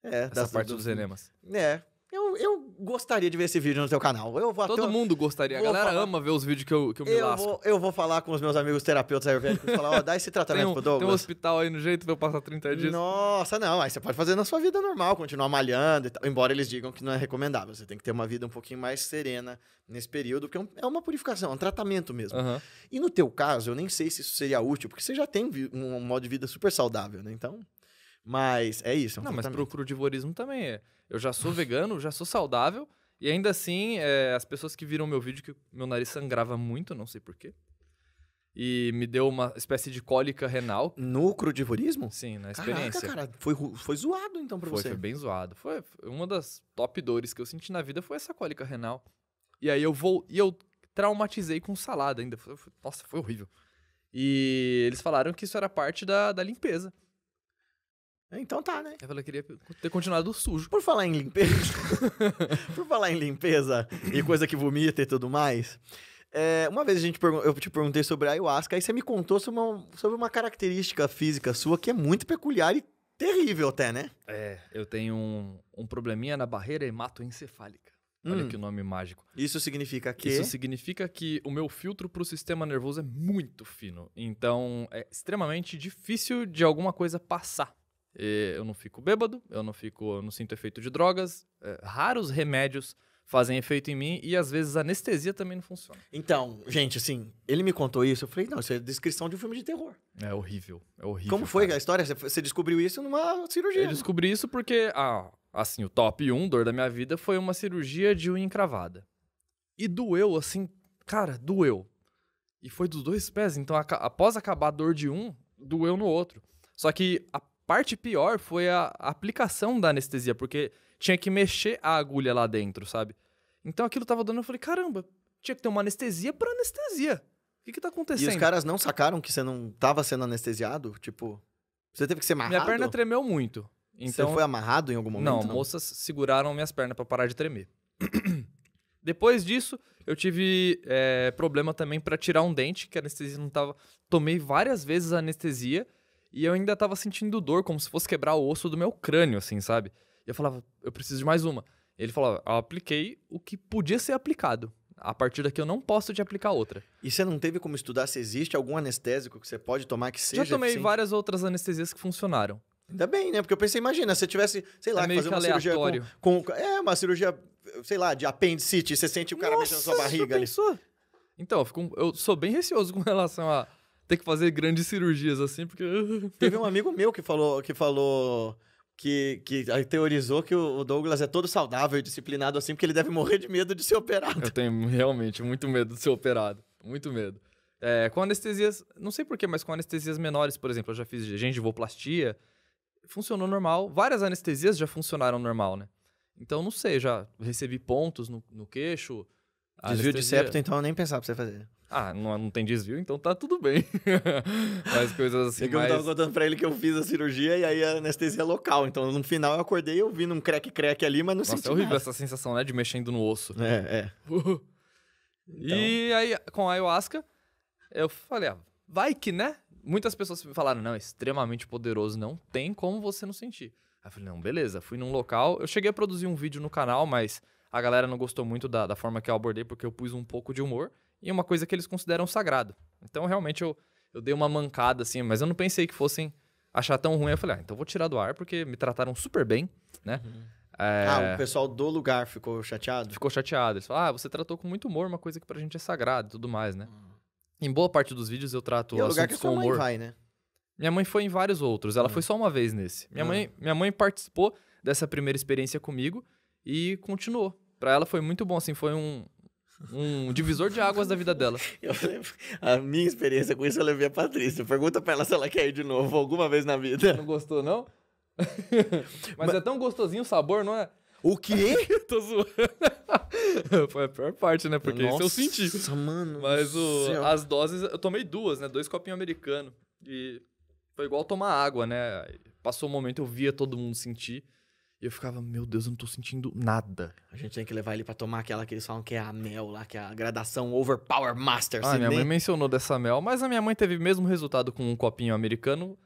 Essa parte dos enemas. Eu gostaria de ver esse vídeo no teu canal. Todo mundo gostaria. A galera ama ver os vídeos que eu me lasco. Eu vou falar com os meus amigos terapeutas ayurvédicos e falar, dá esse tratamento pro Douglas. Tem um hospital aí no jeito pra eu passar 30 dias. Nossa, não. Aí você pode fazer na sua vida normal, continuar malhando e tal. Embora eles digam que não é recomendável. Você tem que ter uma vida um pouquinho mais serena nesse período, porque é uma purificação, é um tratamento mesmo. E no teu caso, eu nem sei se isso seria útil, porque você já tem um modo de vida super saudável, né? Então... Mas é isso. Não, mas pro crudivorismo também é. Eu já sou vegano, já sou saudável. E ainda assim, as pessoas que viram meu vídeo, que meu nariz sangrava muito, não sei porquê. E me deu uma espécie de cólica renal. No crudivorismo? Sim, na experiência. Caraca, cara, foi zoado então pra você. Foi bem zoado. Foi uma das top dores que eu senti na vida foi essa cólica renal. E aí eu traumatizei com salada ainda. Nossa, foi horrível. E eles falaram que isso era parte da limpeza. Então tá, né? Eu falei, queria ter continuado sujo. Por falar em limpeza... Por falar em limpeza e coisa que vomita e tudo mais... uma vez eu te perguntei sobre a ayahuasca, aí você me contou sobre uma característica física sua que é muito peculiar e terrível até, né? Eu tenho um probleminha na barreira hematoencefálica. Olha que nome mágico. Isso significa que... Isso significa que o meu filtro pro sistema nervoso é muito fino. Então, é extremamente difícil de alguma coisa passar. Eu não fico bêbado, eu não sinto efeito de drogas. Raros remédios fazem efeito em mim e, às vezes, a anestesia também não funciona. Então, gente, assim, ele me contou isso, eu falei, não, isso é descrição de um filme de terror. É horrível, é horrível. Como foi cara. a história? Você descobriu isso numa cirurgia. Eu descobri isso porque, assim, o top 1 dor da minha vida foi uma cirurgia de unha encravada. E doeu, assim, cara, doeu. E foi dos dois pés, então após acabar a dor de um, doeu no outro. Só que a parte pior foi a aplicação da anestesia, porque tinha que mexer a agulha lá dentro, sabe? Então aquilo tava dando, eu falei, caramba, tinha que ter uma anestesia pra anestesia. O que tá acontecendo? E os caras não sacaram que você não tava sendo anestesiado? Tipo, você teve que ser amarrado? Minha perna tremeu muito. Então, você foi amarrado em algum momento? Não, moças seguraram minhas pernas pra parar de tremer. Depois disso, eu tive problema também pra tirar um dente, que a anestesia não tava... Tomei várias vezes a anestesia e eu ainda tava sentindo dor, como se fosse quebrar o osso do meu crânio, assim, sabe? E eu falava, eu preciso de mais uma. Ele falava, eu apliquei o que podia ser aplicado. A partir daqui eu não posso te aplicar outra. E você não teve como estudar se existe algum anestésico que você pode tomar que seja Já tomei eficiente? várias outras anestesias que funcionaram. Ainda bem, né? Porque eu pensei, imagina, se você tivesse, sei lá, meio fazer que uma cirurgia aleatório. uma cirurgia, sei lá, de apendicite, você sente o cara mexendo na sua barriga ali. Pensou? Então, eu sou bem receoso com relação a ter que fazer grandes cirurgias assim, porque... Teve um amigo meu que falou que teorizou que o Douglas é todo saudável e disciplinado assim, porque ele deve morrer de medo de ser operado. Eu tenho realmente muito medo de ser operado. Muito medo. Com anestesias, não sei porquê, mas com anestesias menores, por exemplo, eu já fiz gengivoplastia, funcionou normal. Várias anestesias já funcionaram normal, né? Então, não sei, já recebi pontos no queixo. Desvio de septo, então eu nem pensava pra você fazer. Não tem desvio, então tá tudo bem. Mas coisas assim, Eu tava contando pra ele que eu fiz a cirurgia e aí a anestesia local. Então, no final, eu acordei e eu vi num creque-creque ali, mas não senti Nossa, é horrível nada. essa sensação, né? De mexendo no osso. É. E aí, com a ayahuasca, eu falei, vai que, né? Muitas pessoas me falaram, não, é extremamente poderoso, não tem como você não sentir. Aí eu falei, não, beleza, fui num local, eu cheguei a produzir um vídeo no canal, mas a galera não gostou muito da forma que eu abordei, porque eu pus um pouco de humor e uma coisa que eles consideram sagrado. Então, realmente, eu dei uma mancada, assim, mas eu não pensei que fossem achar tão ruim. Eu falei, então vou tirar do ar, porque me trataram super bem, né? O pessoal do lugar ficou chateado? Ficou chateado. Eles falaram, você tratou com muito humor, uma coisa que pra gente é sagrada e tudo mais, né? Em boa parte dos vídeos eu trato E é o lugar que assuntos sua com mãe humor. vai, né? Minha mãe foi em vários outros, ela foi só uma vez nesse. Minha mãe participou dessa primeira experiência comigo e continuou. Pra ela foi muito bom, assim, foi um divisor de águas da vida dela. A minha experiência com isso eu levei a Patrícia. Pergunta pra ela se ela quer ir de novo alguma vez na vida. Não gostou, não? Mas é tão gostosinho o sabor, não é? O quê? Tô zoando. Foi a pior parte, né? Porque isso eu senti. Nossa, mano. Mas as doses, eu tomei 2, né? 2 copinhos americanos. E foi igual tomar água, né? Passou um momento, eu via todo mundo sentir. E eu ficava, meu Deus, eu não tô sentindo nada. A gente tem que levar ele pra tomar aquela que eles falam que é a mel lá, que é a gradação Overpower Master. Minha mãe mencionou dessa mel, mas a minha mãe teve o mesmo resultado com um copinho americano.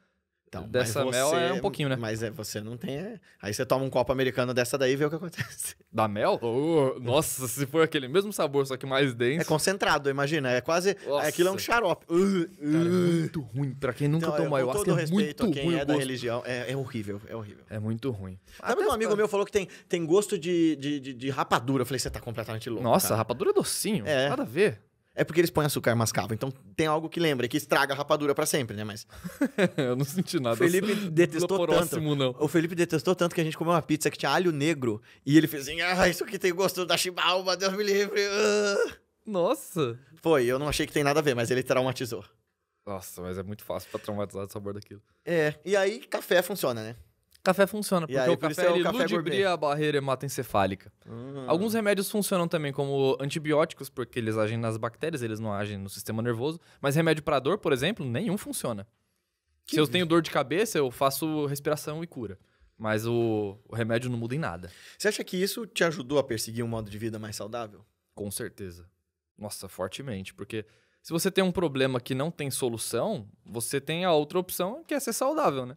Então, dessa mel é um pouquinho, né? Mas você não tem... Aí você toma um copo americano dessa daí e vê o que acontece. Da mel? Nossa, se for aquele mesmo sabor, só que mais denso. É concentrado, imagina. É quase... Nossa. Aquilo é um xarope. Cara, é muito ruim. Pra quem nunca tomou ayahuasca, é muito ruim. Com todo respeito a quem é da religião, é horrível, é horrível. É muito ruim. Sabe que um amigo meu falou que tem gosto de rapadura. Eu falei, você tá completamente louco, Nossa, cara. rapadura é docinho. Nada a ver. É porque eles põem açúcar mascavo. Então tem algo que lembra, que estraga a rapadura pra sempre, né? Mas Eu não senti nada. o Felipe detestou próximo, tanto. não. O Felipe detestou tanto que a gente comeu uma pizza que tinha alho negro. E ele fez assim, isso aqui tem gosto da chibaúba, Deus me livre. Nossa. Foi, eu não achei que tem nada a ver, mas ele traumatizou. Nossa, mas é muito fácil pra traumatizar o sabor daquilo. E aí café funciona, né? Café funciona, porque aí, o por isso café, é o ele café ludibria gourmet. a barreira hematoencefálica. Alguns remédios funcionam também como antibióticos, porque eles agem nas bactérias, eles não agem no sistema nervoso. Mas remédio pra dor, por exemplo, nenhum funciona. Se eu tenho dor de cabeça, eu faço respiração e cura. Mas o remédio não muda em nada. Você acha que isso te ajudou a perseguir um modo de vida mais saudável? Com certeza. Nossa, fortemente. Porque se você tem um problema que não tem solução, você tem a outra opção, que é ser saudável, né?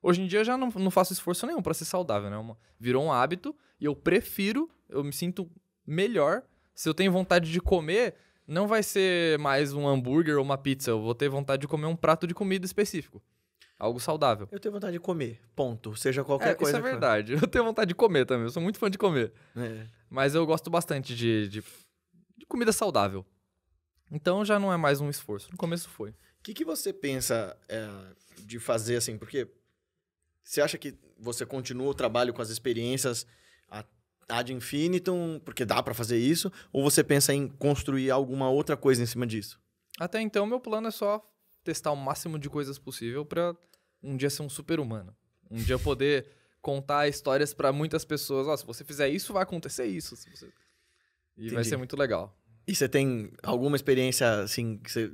Hoje em dia eu já não faço esforço nenhum pra ser saudável, né? Virou um hábito e eu me sinto melhor. Se eu tenho vontade de comer, não vai ser mais um hambúrguer ou uma pizza. Eu vou ter vontade de comer um prato de comida específico. Algo saudável. Eu tenho vontade de comer, ponto. Seja qualquer coisa. Isso é verdade. Eu tenho vontade de comer também. Eu sou muito fã de comer. É. Mas eu gosto bastante de comida saudável. Então já não é mais um esforço. No começo foi. O que você pensa de fazer assim? Porque você acha que você continua o trabalho com as experiências ad infinitum, porque dá pra fazer isso? Ou você pensa em construir alguma outra coisa em cima disso? Até então, meu plano é só testar o máximo de coisas possível pra um dia ser um super-humano. Um dia poder contar histórias pra muitas pessoas. Ó, se você fizer isso, vai acontecer isso. E vai ser muito legal. E você tem alguma experiência, assim, que você...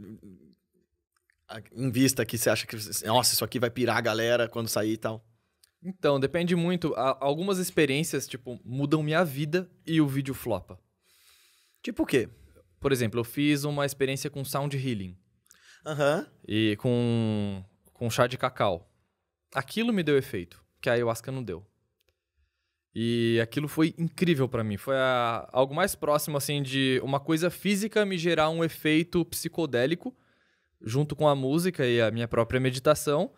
em vista que você acha que... Nossa, isso aqui vai pirar a galera quando sair e tal? Então, depende muito. Algumas experiências, tipo, mudam minha vida e o vídeo flopa. Tipo o quê? Por exemplo, eu fiz uma experiência com sound healing. Aham. E com chá de cacau. Aquilo me deu efeito, que a ayahuasca não deu. E aquilo foi incrível pra mim. Foi algo mais próximo, assim, de uma coisa física me gerar um efeito psicodélico, junto com a música e a minha própria meditação.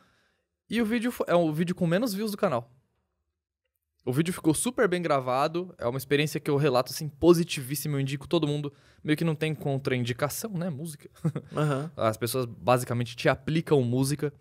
E o vídeo é o vídeo com menos views do canal. O vídeo ficou super bem gravado. É uma experiência que eu relato, assim, positivíssima. Eu indico todo mundo. Meio que não tem contraindicação, né? Música. Uhum. As pessoas basicamente te aplicam música.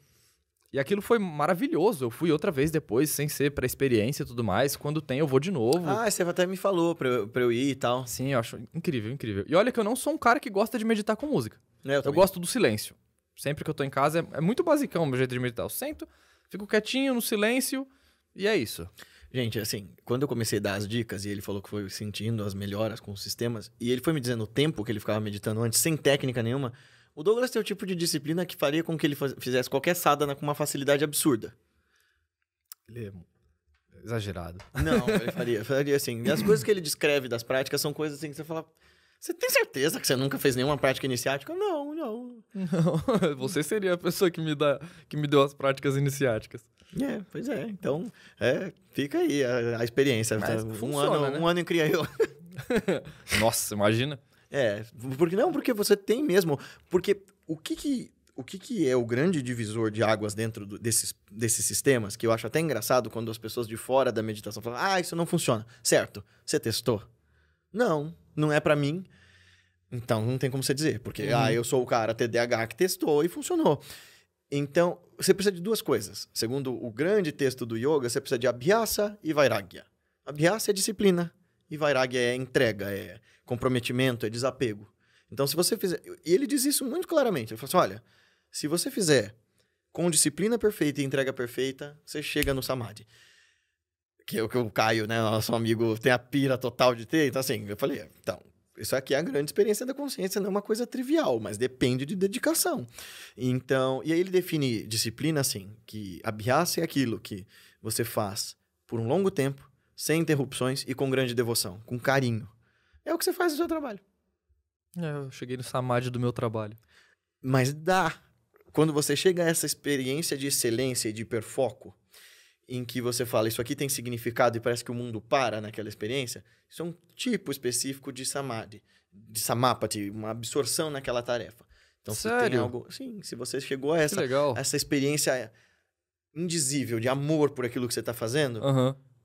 E aquilo foi maravilhoso. Eu fui outra vez depois, sem ser pra experiência e tudo mais. Quando tem, eu vou de novo. Ah, você até me falou pra eu ir e tal. Sim, eu acho incrível, incrível. E olha que eu não sou um cara que gosta de meditar com música. Eu gosto do silêncio. Sempre que eu tô em casa, é muito basicão o meu jeito de meditar. Eu sento, fico quietinho, no silêncio, e é isso. Gente, assim, quando eu comecei a dar as dicas, e ele falou que foi sentindo as melhoras com os sistemas, e ele foi me dizendo o tempo que ele ficava meditando antes, sem técnica nenhuma, o Douglas tem o tipo de disciplina que faria com que ele fizesse qualquer sadhana com uma facilidade absurda. Ele é exagerado. Não, ele faria assim. E as coisas que ele descreve das práticas são coisas assim que você fala... Você tem certeza que você nunca fez nenhuma prática iniciática? Não. Não, você seria a pessoa que me deu as práticas iniciáticas. Pois é. Então, fica aí a experiência. Mas funciona, né? Um ano em Criaiô. Nossa, imagina. Porque você tem mesmo. Porque o que é o grande divisor de águas dentro desses sistemas, que eu acho até engraçado quando as pessoas de fora da meditação falam, isso não funciona. Certo, você testou? Não é pra mim. Então, não tem como você dizer. Porque, eu sou o cara TDAH que testou e funcionou. Então, você precisa de duas coisas. Segundo o grande texto do yoga, você precisa de abhyasa e vairagya. Abhyasa é disciplina e vairagya é entrega, é comprometimento, é desapego. Então, se você fizer... E ele diz isso muito claramente. Ele fala assim, olha, se você fizer com disciplina perfeita e entrega perfeita, você chega no samadhi. Que é o que o Caio, né, nosso amigo, tem a pira total de ter. Então, assim, eu falei, isso aqui é a grande experiência da consciência, não é uma coisa trivial, mas depende de dedicação. Então, e aí ele define disciplina assim, que abhyasa é aquilo que você faz por um longo tempo, sem interrupções e com grande devoção, com carinho. É o que você faz no seu trabalho. Eu cheguei no samadhi do meu trabalho. Mas quando você chega a essa experiência de excelência e de hiperfoco, em que você fala, isso aqui tem significado e parece que o mundo para naquela experiência, isso é um tipo específico de samadhi, de samapati, uma absorção naquela tarefa. Então, sério? Se tem algo... Sim, se você chegou a essa experiência indizível de amor por aquilo que você está fazendo,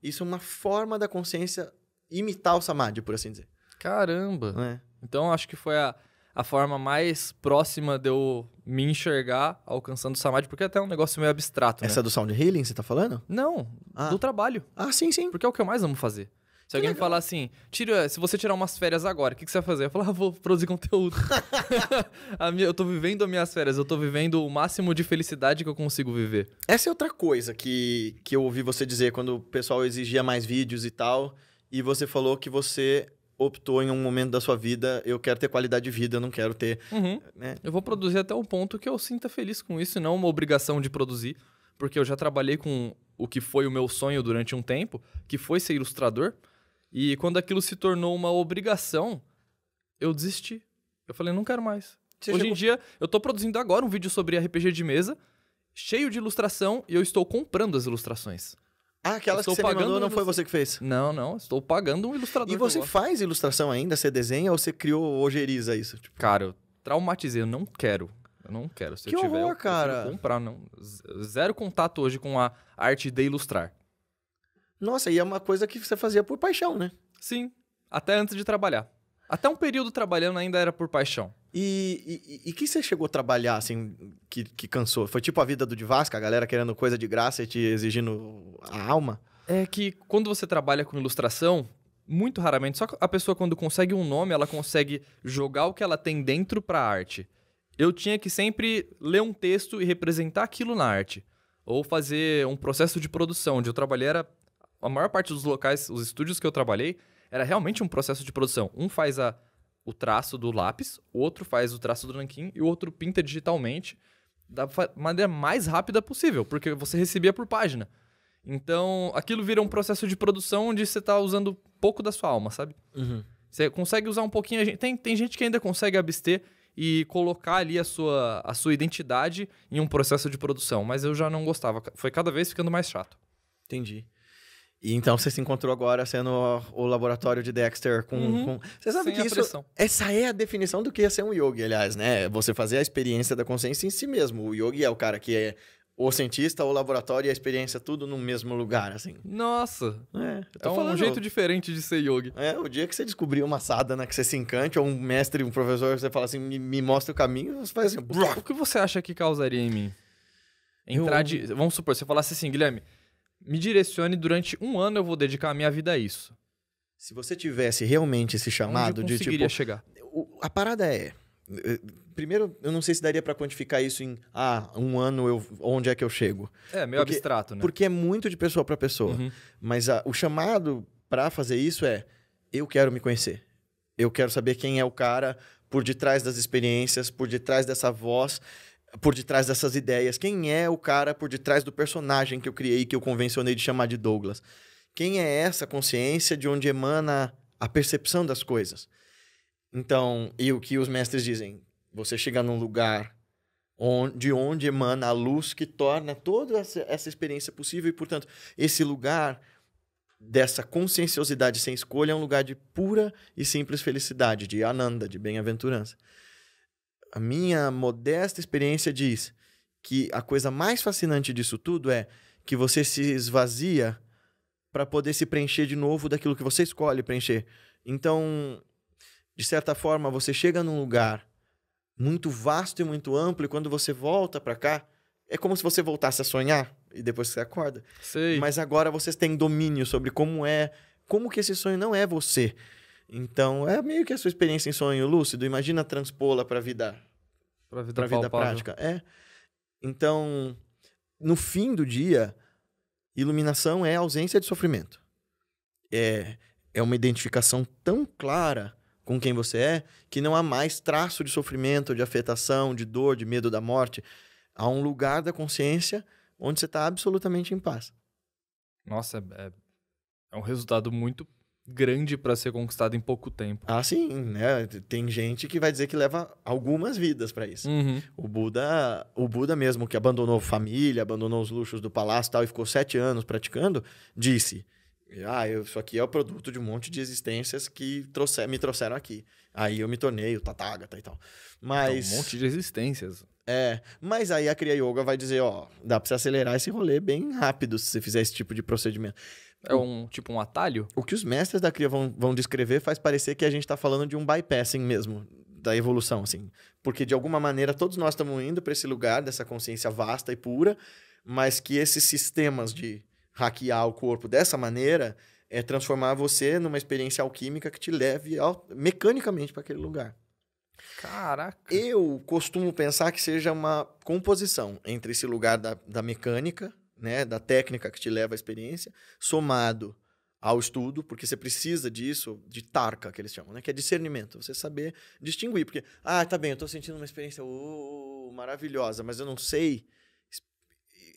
isso é uma forma da consciência imitar o samadhi, por assim dizer. Caramba! Não é? Então, acho que foi a forma mais próxima de eu me enxergar alcançando o samadhi, porque é até um negócio meio abstrato, Essa do sound healing, você tá falando? Não, do trabalho. Sim. Porque é o que eu mais amo fazer. Se alguém me falar assim, se você tirar umas férias agora, o que você vai fazer? Eu falo, vou produzir conteúdo. Eu tô vivendo as minhas férias, eu tô vivendo o máximo de felicidade que eu consigo viver. Essa é outra coisa que eu ouvi você dizer quando o pessoal exigia mais vídeos e tal, e você falou que você optou em um momento da sua vida, eu quero ter qualidade de vida, eu não quero ter... Né? Eu vou produzir até um ponto que eu sinta feliz com isso, e não uma obrigação de produzir, porque eu já trabalhei com o que foi o meu sonho durante um tempo, que foi ser ilustrador, e quando aquilo se tornou uma obrigação, eu desisti. Eu falei, não quero mais. Hoje em dia, eu tô produzindo agora um vídeo sobre RPG de mesa, cheio de ilustração, e eu estou comprando as ilustrações. Ah, aquelas que Estou você me pagando mandou não um foi você que fez? Não, estou pagando um ilustrador. E que eu você gosto. faz ilustração ainda? Você desenha ou você criou ojeriza isso? Tipo, Cara, eu traumatizei, eu não quero. Eu não quero. Se Que eu tiver, horror, eu prefiro cara. comprar. Não. Zero contato hoje com a arte de ilustrar. nossa, e é uma coisa que você fazia por paixão, né? Sim, até antes de trabalhar. Até um período trabalhando ainda era por paixão. E que você chegou a trabalhar, assim, que cansou? Foi tipo a vida do Divasca, a galera querendo coisa de graça e te exigindo a alma? É que quando você trabalha com ilustração, muito raramente, só a pessoa quando consegue um nome, ela consegue jogar o que ela tem dentro pra arte. Eu tinha que sempre ler um texto e representar aquilo na arte. Ou fazer um processo de produção, onde eu trabalhei era... A maior parte dos locais, os estúdios que eu trabalhei, era realmente um processo de produção. Um faz o traço do lápis, o outro faz o traço do nanquim e o outro pinta digitalmente da maneira mais rápida possível, porque você recebia por página. Então, aquilo vira um processo de produção onde você tá usando pouco da sua alma, sabe? Uhum. Você consegue usar um pouquinho... Tem gente que ainda consegue abster e colocar ali a sua identidade em um processo de produção, mas eu já não gostava. Foi cada vez ficando mais chato. Entendi. E então você se encontrou agora sendo o laboratório de Dexter com... Você sabe Sem que a isso... pressão. Essa é a definição do que é ser um yogi, aliás, né? Você fazer a experiência da consciência em si mesmo. O yogi é o cara que é o cientista, o laboratório e a experiência tudo no mesmo lugar, assim. Nossa, Eu tô é um falando, jeito diferente de ser yogi. o dia que você descobrir uma sadhana que você se encante, ou um mestre, um professor, você fala assim, me mostra o caminho, você faz assim... O que você acha que causaria em mim? Vamos supor, você falasse assim, Guilherme, me direcione durante 1 ano, eu vou dedicar a minha vida a isso. Se você tivesse realmente esse chamado Onde eu de conseguiria tipo... chegar? A parada é... Primeiro, eu não sei se daria pra quantificar isso em... 1 ano, onde é que eu chego? É, meio Porque- abstrato, né? Porque é muito de pessoa pra pessoa. Uhum. Mas o chamado pra fazer isso é... Eu quero me conhecer. Eu quero saber quem é o cara por detrás das experiências, por detrás dessa voz, por detrás dessas ideias. Quem é o cara por detrás do personagem que eu criei, que eu convencionei de chamar de Douglas? Quem é essa consciência de onde emana a percepção das coisas? Então, e o que os mestres dizem? Você chega num lugar de onde emana a luz que torna toda essa experiência possível e, portanto, esse lugar dessa conscienciosidade sem escolha é um lugar de pura e simples felicidade, de ananda, de bem-aventurança. A minha modesta experiência diz que a coisa mais fascinante disso tudo é que você se esvazia para poder se preencher de novo daquilo que você escolhe preencher. Então, de certa forma, você chega num lugar muito vasto e muito amplo e quando você volta para cá, é como se você voltasse a sonhar e depois você acorda. Sei. Mas agora vocês têm domínio sobre como que esse sonho não é você. Então, é meio que a sua experiência em sonho lúcido. Imagina transpô-la para a vida Pra vida para vida palpável. prática. Então, no fim do dia, iluminação é ausência de sofrimento. É uma identificação tão clara com quem você é que não há mais traço de sofrimento, de afetação, de dor, de medo da morte. Há um lugar da consciência onde você está absolutamente em paz. Nossa, é um resultado muito grande pra ser conquistado em pouco tempo. Sim, né? Tem gente que vai dizer que leva algumas vidas para isso. Uhum. O Buda mesmo, que abandonou família, abandonou os luxos do palácio e tal, e ficou 7 anos praticando, disse: isso aqui é o produto de um monte de existências que me trouxeram aqui. Aí eu me tornei o Tathagata e tal. Mas... Então, um monte de existências. Mas aí a Kriya Yoga vai dizer, dá pra você acelerar esse rolê bem rápido se você fizer esse tipo de procedimento. É um atalho? O que os mestres da Kriya vão descrever faz parecer que a gente tá falando de um bypassing mesmo, da evolução, assim. Porque, de alguma maneira, todos nós estamos indo para esse lugar dessa consciência vasta e pura, mas que esses sistemas de hackear o corpo dessa maneira é transformar você numa experiência alquímica que te leve mecanicamente para aquele lugar. Caraca. Eu costumo pensar que seja uma composição entre esse lugar da mecânica, né, da técnica que te leva à experiência, somado ao estudo, porque você precisa disso, de tarka, que eles chamam, né, que é discernimento, você saber distinguir, porque, tá bem, eu estou sentindo uma experiência maravilhosa, mas eu não sei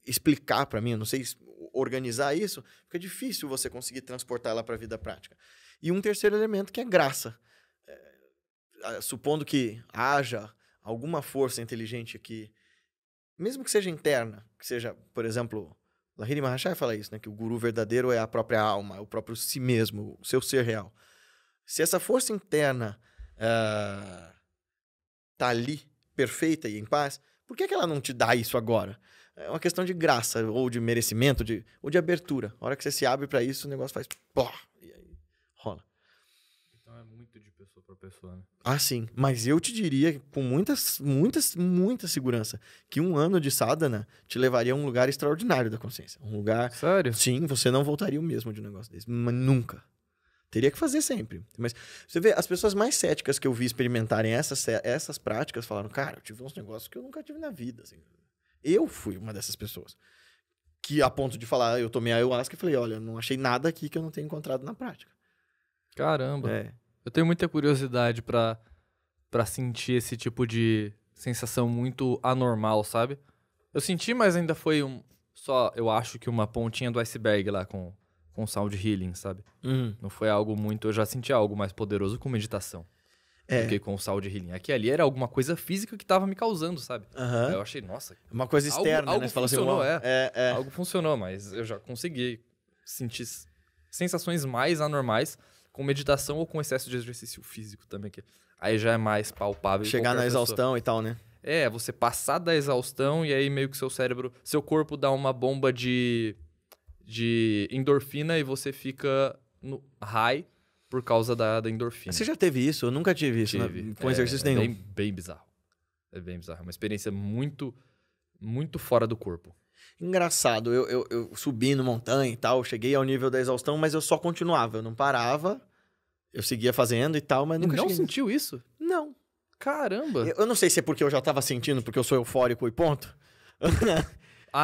explicar para mim, eu não sei organizar isso, fica difícil você conseguir transportar ela para a vida prática. E um terceiro elemento que é graça. Supondo que haja alguma força inteligente que, mesmo que seja interna, que seja, por exemplo, Lahiri Maharaji fala isso, né? Que o guru verdadeiro é a própria alma, o próprio si mesmo, o seu ser real. Se essa força interna tá ali, perfeita e em paz, por que ela não te dá isso agora? É uma questão de graça, ou de merecimento, ou de abertura. A hora que você se abre pra isso, o negócio faz... Plá, e aí rola. Então é muito de pessoa pra pessoa, né? Ah, sim. Mas eu te diria, com muita segurança, que 1 ano de sadhana te levaria a um lugar extraordinário da consciência. Um lugar... Sério? Sim, você não voltaria o mesmo de um negócio desse. Mas nunca. Teria que fazer sempre. Mas você vê, as pessoas mais céticas que eu vi experimentarem essas práticas falaram, cara, eu tive uns negócios que eu nunca tive na vida. Assim. Eu fui uma dessas pessoas. Que a ponto de falar, eu tomei ayahuasca e falei, olha, não achei nada aqui que eu não tenha encontrado na prática. Caramba. É. Eu tenho muita curiosidade pra sentir esse tipo de sensação muito anormal, sabe? Eu senti, mas ainda foi só, eu acho que uma pontinha do iceberg lá com sound healing, sabe? Não foi algo muito... Eu já senti algo mais poderoso com meditação do que com sound healing. Aqui ali era alguma coisa física que tava me causando, sabe? Aí eu achei, nossa... Uma coisa externa, algo né? Você fala funcionou, assim, Algo funcionou, mas eu já consegui sentir sensações mais anormais com meditação ou com excesso de exercício físico também. Que aí já é mais palpável. chegar na exaustão e tal, né? Você passar da exaustão e aí meio que seu corpo dá uma bomba de endorfina e você fica no high por causa da endorfina. Você já teve isso? Eu nunca tive isso, né? Com exercício nenhum. Bem bizarro. É bem bizarro. É uma experiência muito, muito fora do corpo. Engraçado, eu subi no montanha e tal, cheguei ao nível da exaustão, mas eu só continuava, eu não parava, eu seguia fazendo e tal, mas nunca não cheguei... sentiu isso? Não. Caramba! Eu não sei se é porque eu já tava sentindo, porque eu sou eufórico e ponto.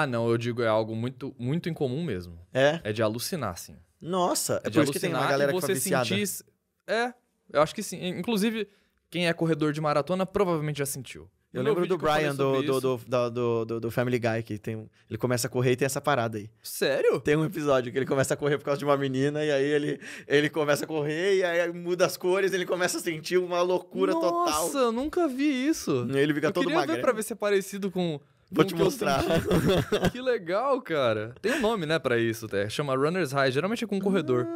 Não, eu digo, é algo muito, muito incomum mesmo. É de alucinar, assim. Nossa, É é de por isso que tem uma alucinar galera e que você fica viciada. sentir... eu acho que sim. Inclusive, quem é corredor de maratona provavelmente já sentiu. Eu No meu lembro do vídeo que eu falei Brian, sobre isso- do Family Guy, que ele começa a correr e tem essa parada aí. Sério? Tem um episódio que ele começa a correr por causa de uma menina, e aí ele começa a correr, e aí muda as cores, ele começa a sentir uma loucura total. Nossa, eu nunca vi isso. Ele fica Eu todo queria ver magrelo. pra ver se é parecido com... Vou com te o que eu mostrar. senti. Que legal, cara. Tem um nome, né, pra isso, até. Chama Runner's High. Geralmente é com um corredor.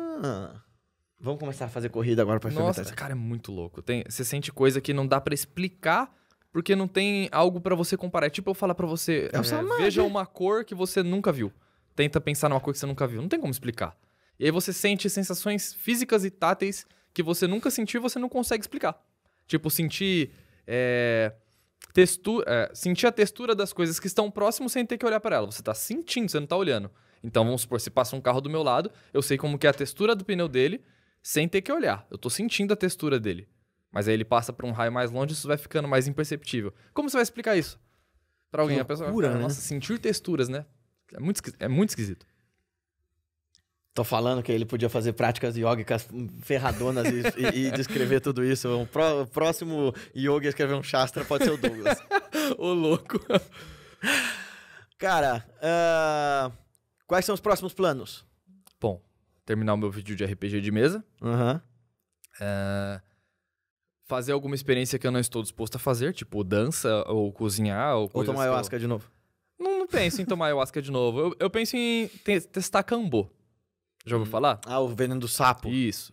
Vamos começar a fazer corrida agora pra experimentar Nossa, isso. cara, é muito louco. Você sente coisa que não dá pra explicar porque não tem algo pra você comparar. É tipo eu falar pra você, É o Samadhi. veja uma cor que você nunca viu. Tenta pensar numa cor que você nunca viu. Não tem como explicar. E aí você sente sensações físicas e táteis que você nunca sentiu e você não consegue explicar. Tipo, sentir sentir a textura das coisas que estão próximas sem ter que olhar pra ela. Você tá sentindo, você não tá olhando. Então, vamos supor, se passa um carro do meu lado, eu sei como que é a textura do pneu dele sem ter que olhar. Eu tô sentindo a textura dele. Mas aí ele passa pra um raio mais longe e isso vai ficando mais imperceptível. Como você vai explicar isso? Pra alguém, a pessoa vai loucura, ficar, né? nossa, sentir texturas, né? É muito esquisito. Tô falando que ele podia fazer práticas yógicas ferradonas e descrever tudo isso. O próximo yogi a escrever um shastra pode ser o Douglas. Ô, louco. Cara, quais são os próximos planos? Bom, terminar o meu vídeo de RPG de mesa. Fazer alguma experiência que eu não estou disposto a fazer, tipo dança ou cozinhar. Ou Ou tomar ayahuasca de novo? Não penso em tomar ayahuasca de novo. Eu penso em testar cambô. Já ouviu falar? O veneno do sapo. Isso.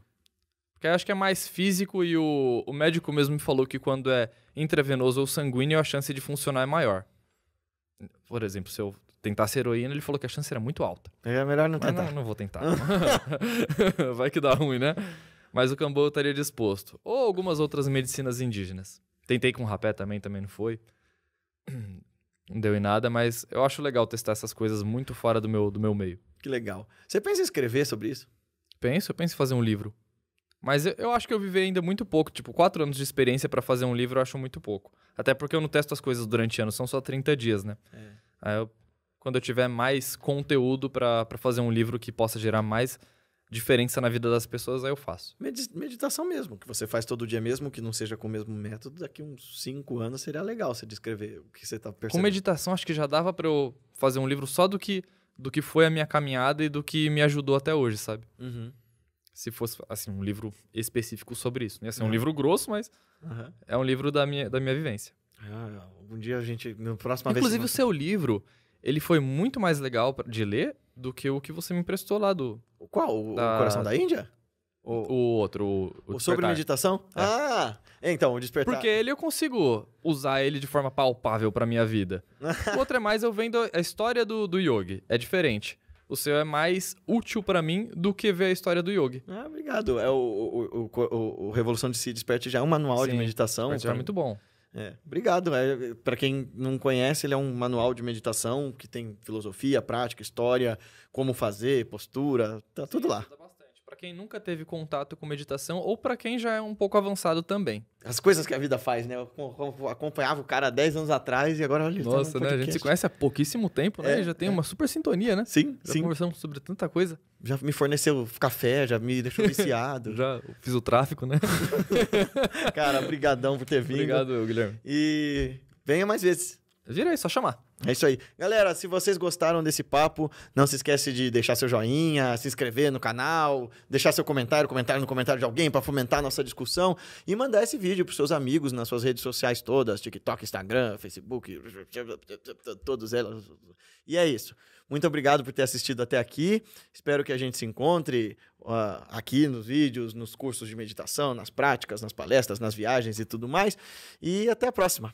Porque eu acho que é mais físico e o médico mesmo me falou que quando é intravenoso ou sanguíneo, a chance de funcionar é maior. Por exemplo, se eu tentasse heroína, ele falou que a chance era muito alta. É melhor não Mas tentar. não vou tentar. Vai que dá ruim, né? Mas o cambô eu estaria disposto. Ou algumas outras medicinas indígenas. Tentei com rapé também não foi. Não deu em nada, mas eu acho legal testar essas coisas muito fora do meu meio. Que legal. Você pensa em escrever sobre isso? Eu penso em fazer um livro. Mas eu acho que eu vivi ainda muito pouco. Tipo, 4 anos de experiência pra fazer um livro eu acho muito pouco. Até porque eu não testo as coisas durante anos, são só 30 dias, né? Aí quando eu tiver mais conteúdo pra fazer um livro que possa gerar mais diferença na vida das pessoas, aí eu faço. Meditação mesmo, que você faz todo dia mesmo, que não seja com o mesmo método, daqui uns 5 anos seria legal você descrever o que você tá percebendo. Com meditação, acho que já dava pra eu fazer um livro só do que foi a minha caminhada e do que me ajudou até hoje, sabe? Se fosse, assim, um livro específico sobre isso. Ia ser um livro grosso, mas é um livro da minha vivência. Algum dia a gente, na próxima Inclusive, vez... o seu livro, ele foi muito mais legal de ler do que o que você me emprestou lá do... Qual? O Coração da Índia? O outro, o sobre Despertar. meditação? Então, o Despertar. Porque ele eu consigo usar ele de forma palpável pra minha vida. O outro é mais eu vendo a história do yogi. É diferente. O seu é mais útil pra mim do que ver a história do yogi. Obrigado. É o Revolução de Si Desperte já é um manual de meditação. Mas é muito bom. Obrigado. Para quem não conhece, ele é um manual de meditação que tem filosofia, prática, história, como fazer, postura, tá tudo lá. Para quem nunca teve contato com meditação ou para quem já é um pouco avançado também. As coisas que a vida faz, né? Eu acompanhava o cara há 10 anos atrás e agora olha, nossa, né? A gente se conhece há pouquíssimo tempo, né? Já tem uma super sintonia, né? Sim, já conversamos sobre tanta coisa. Já me forneceu café, já me deixou viciado. Já fiz o tráfico, né? Cara, brigadão por ter vindo. Obrigado, Guilherme. E venha mais vezes. Vira aí, só chamar. É isso aí. Galera, se vocês gostaram desse papo, não se esquece de deixar seu joinha, se inscrever no canal, deixar seu comentário no comentário de alguém para fomentar a nossa discussão e mandar esse vídeo para seus amigos nas suas redes sociais todas, TikTok, Instagram, Facebook, todos elas. E é isso. Muito obrigado por ter assistido até aqui. Espero que a gente se encontre aqui nos vídeos, nos cursos de meditação, nas práticas, nas palestras, nas viagens e tudo mais. E até a próxima.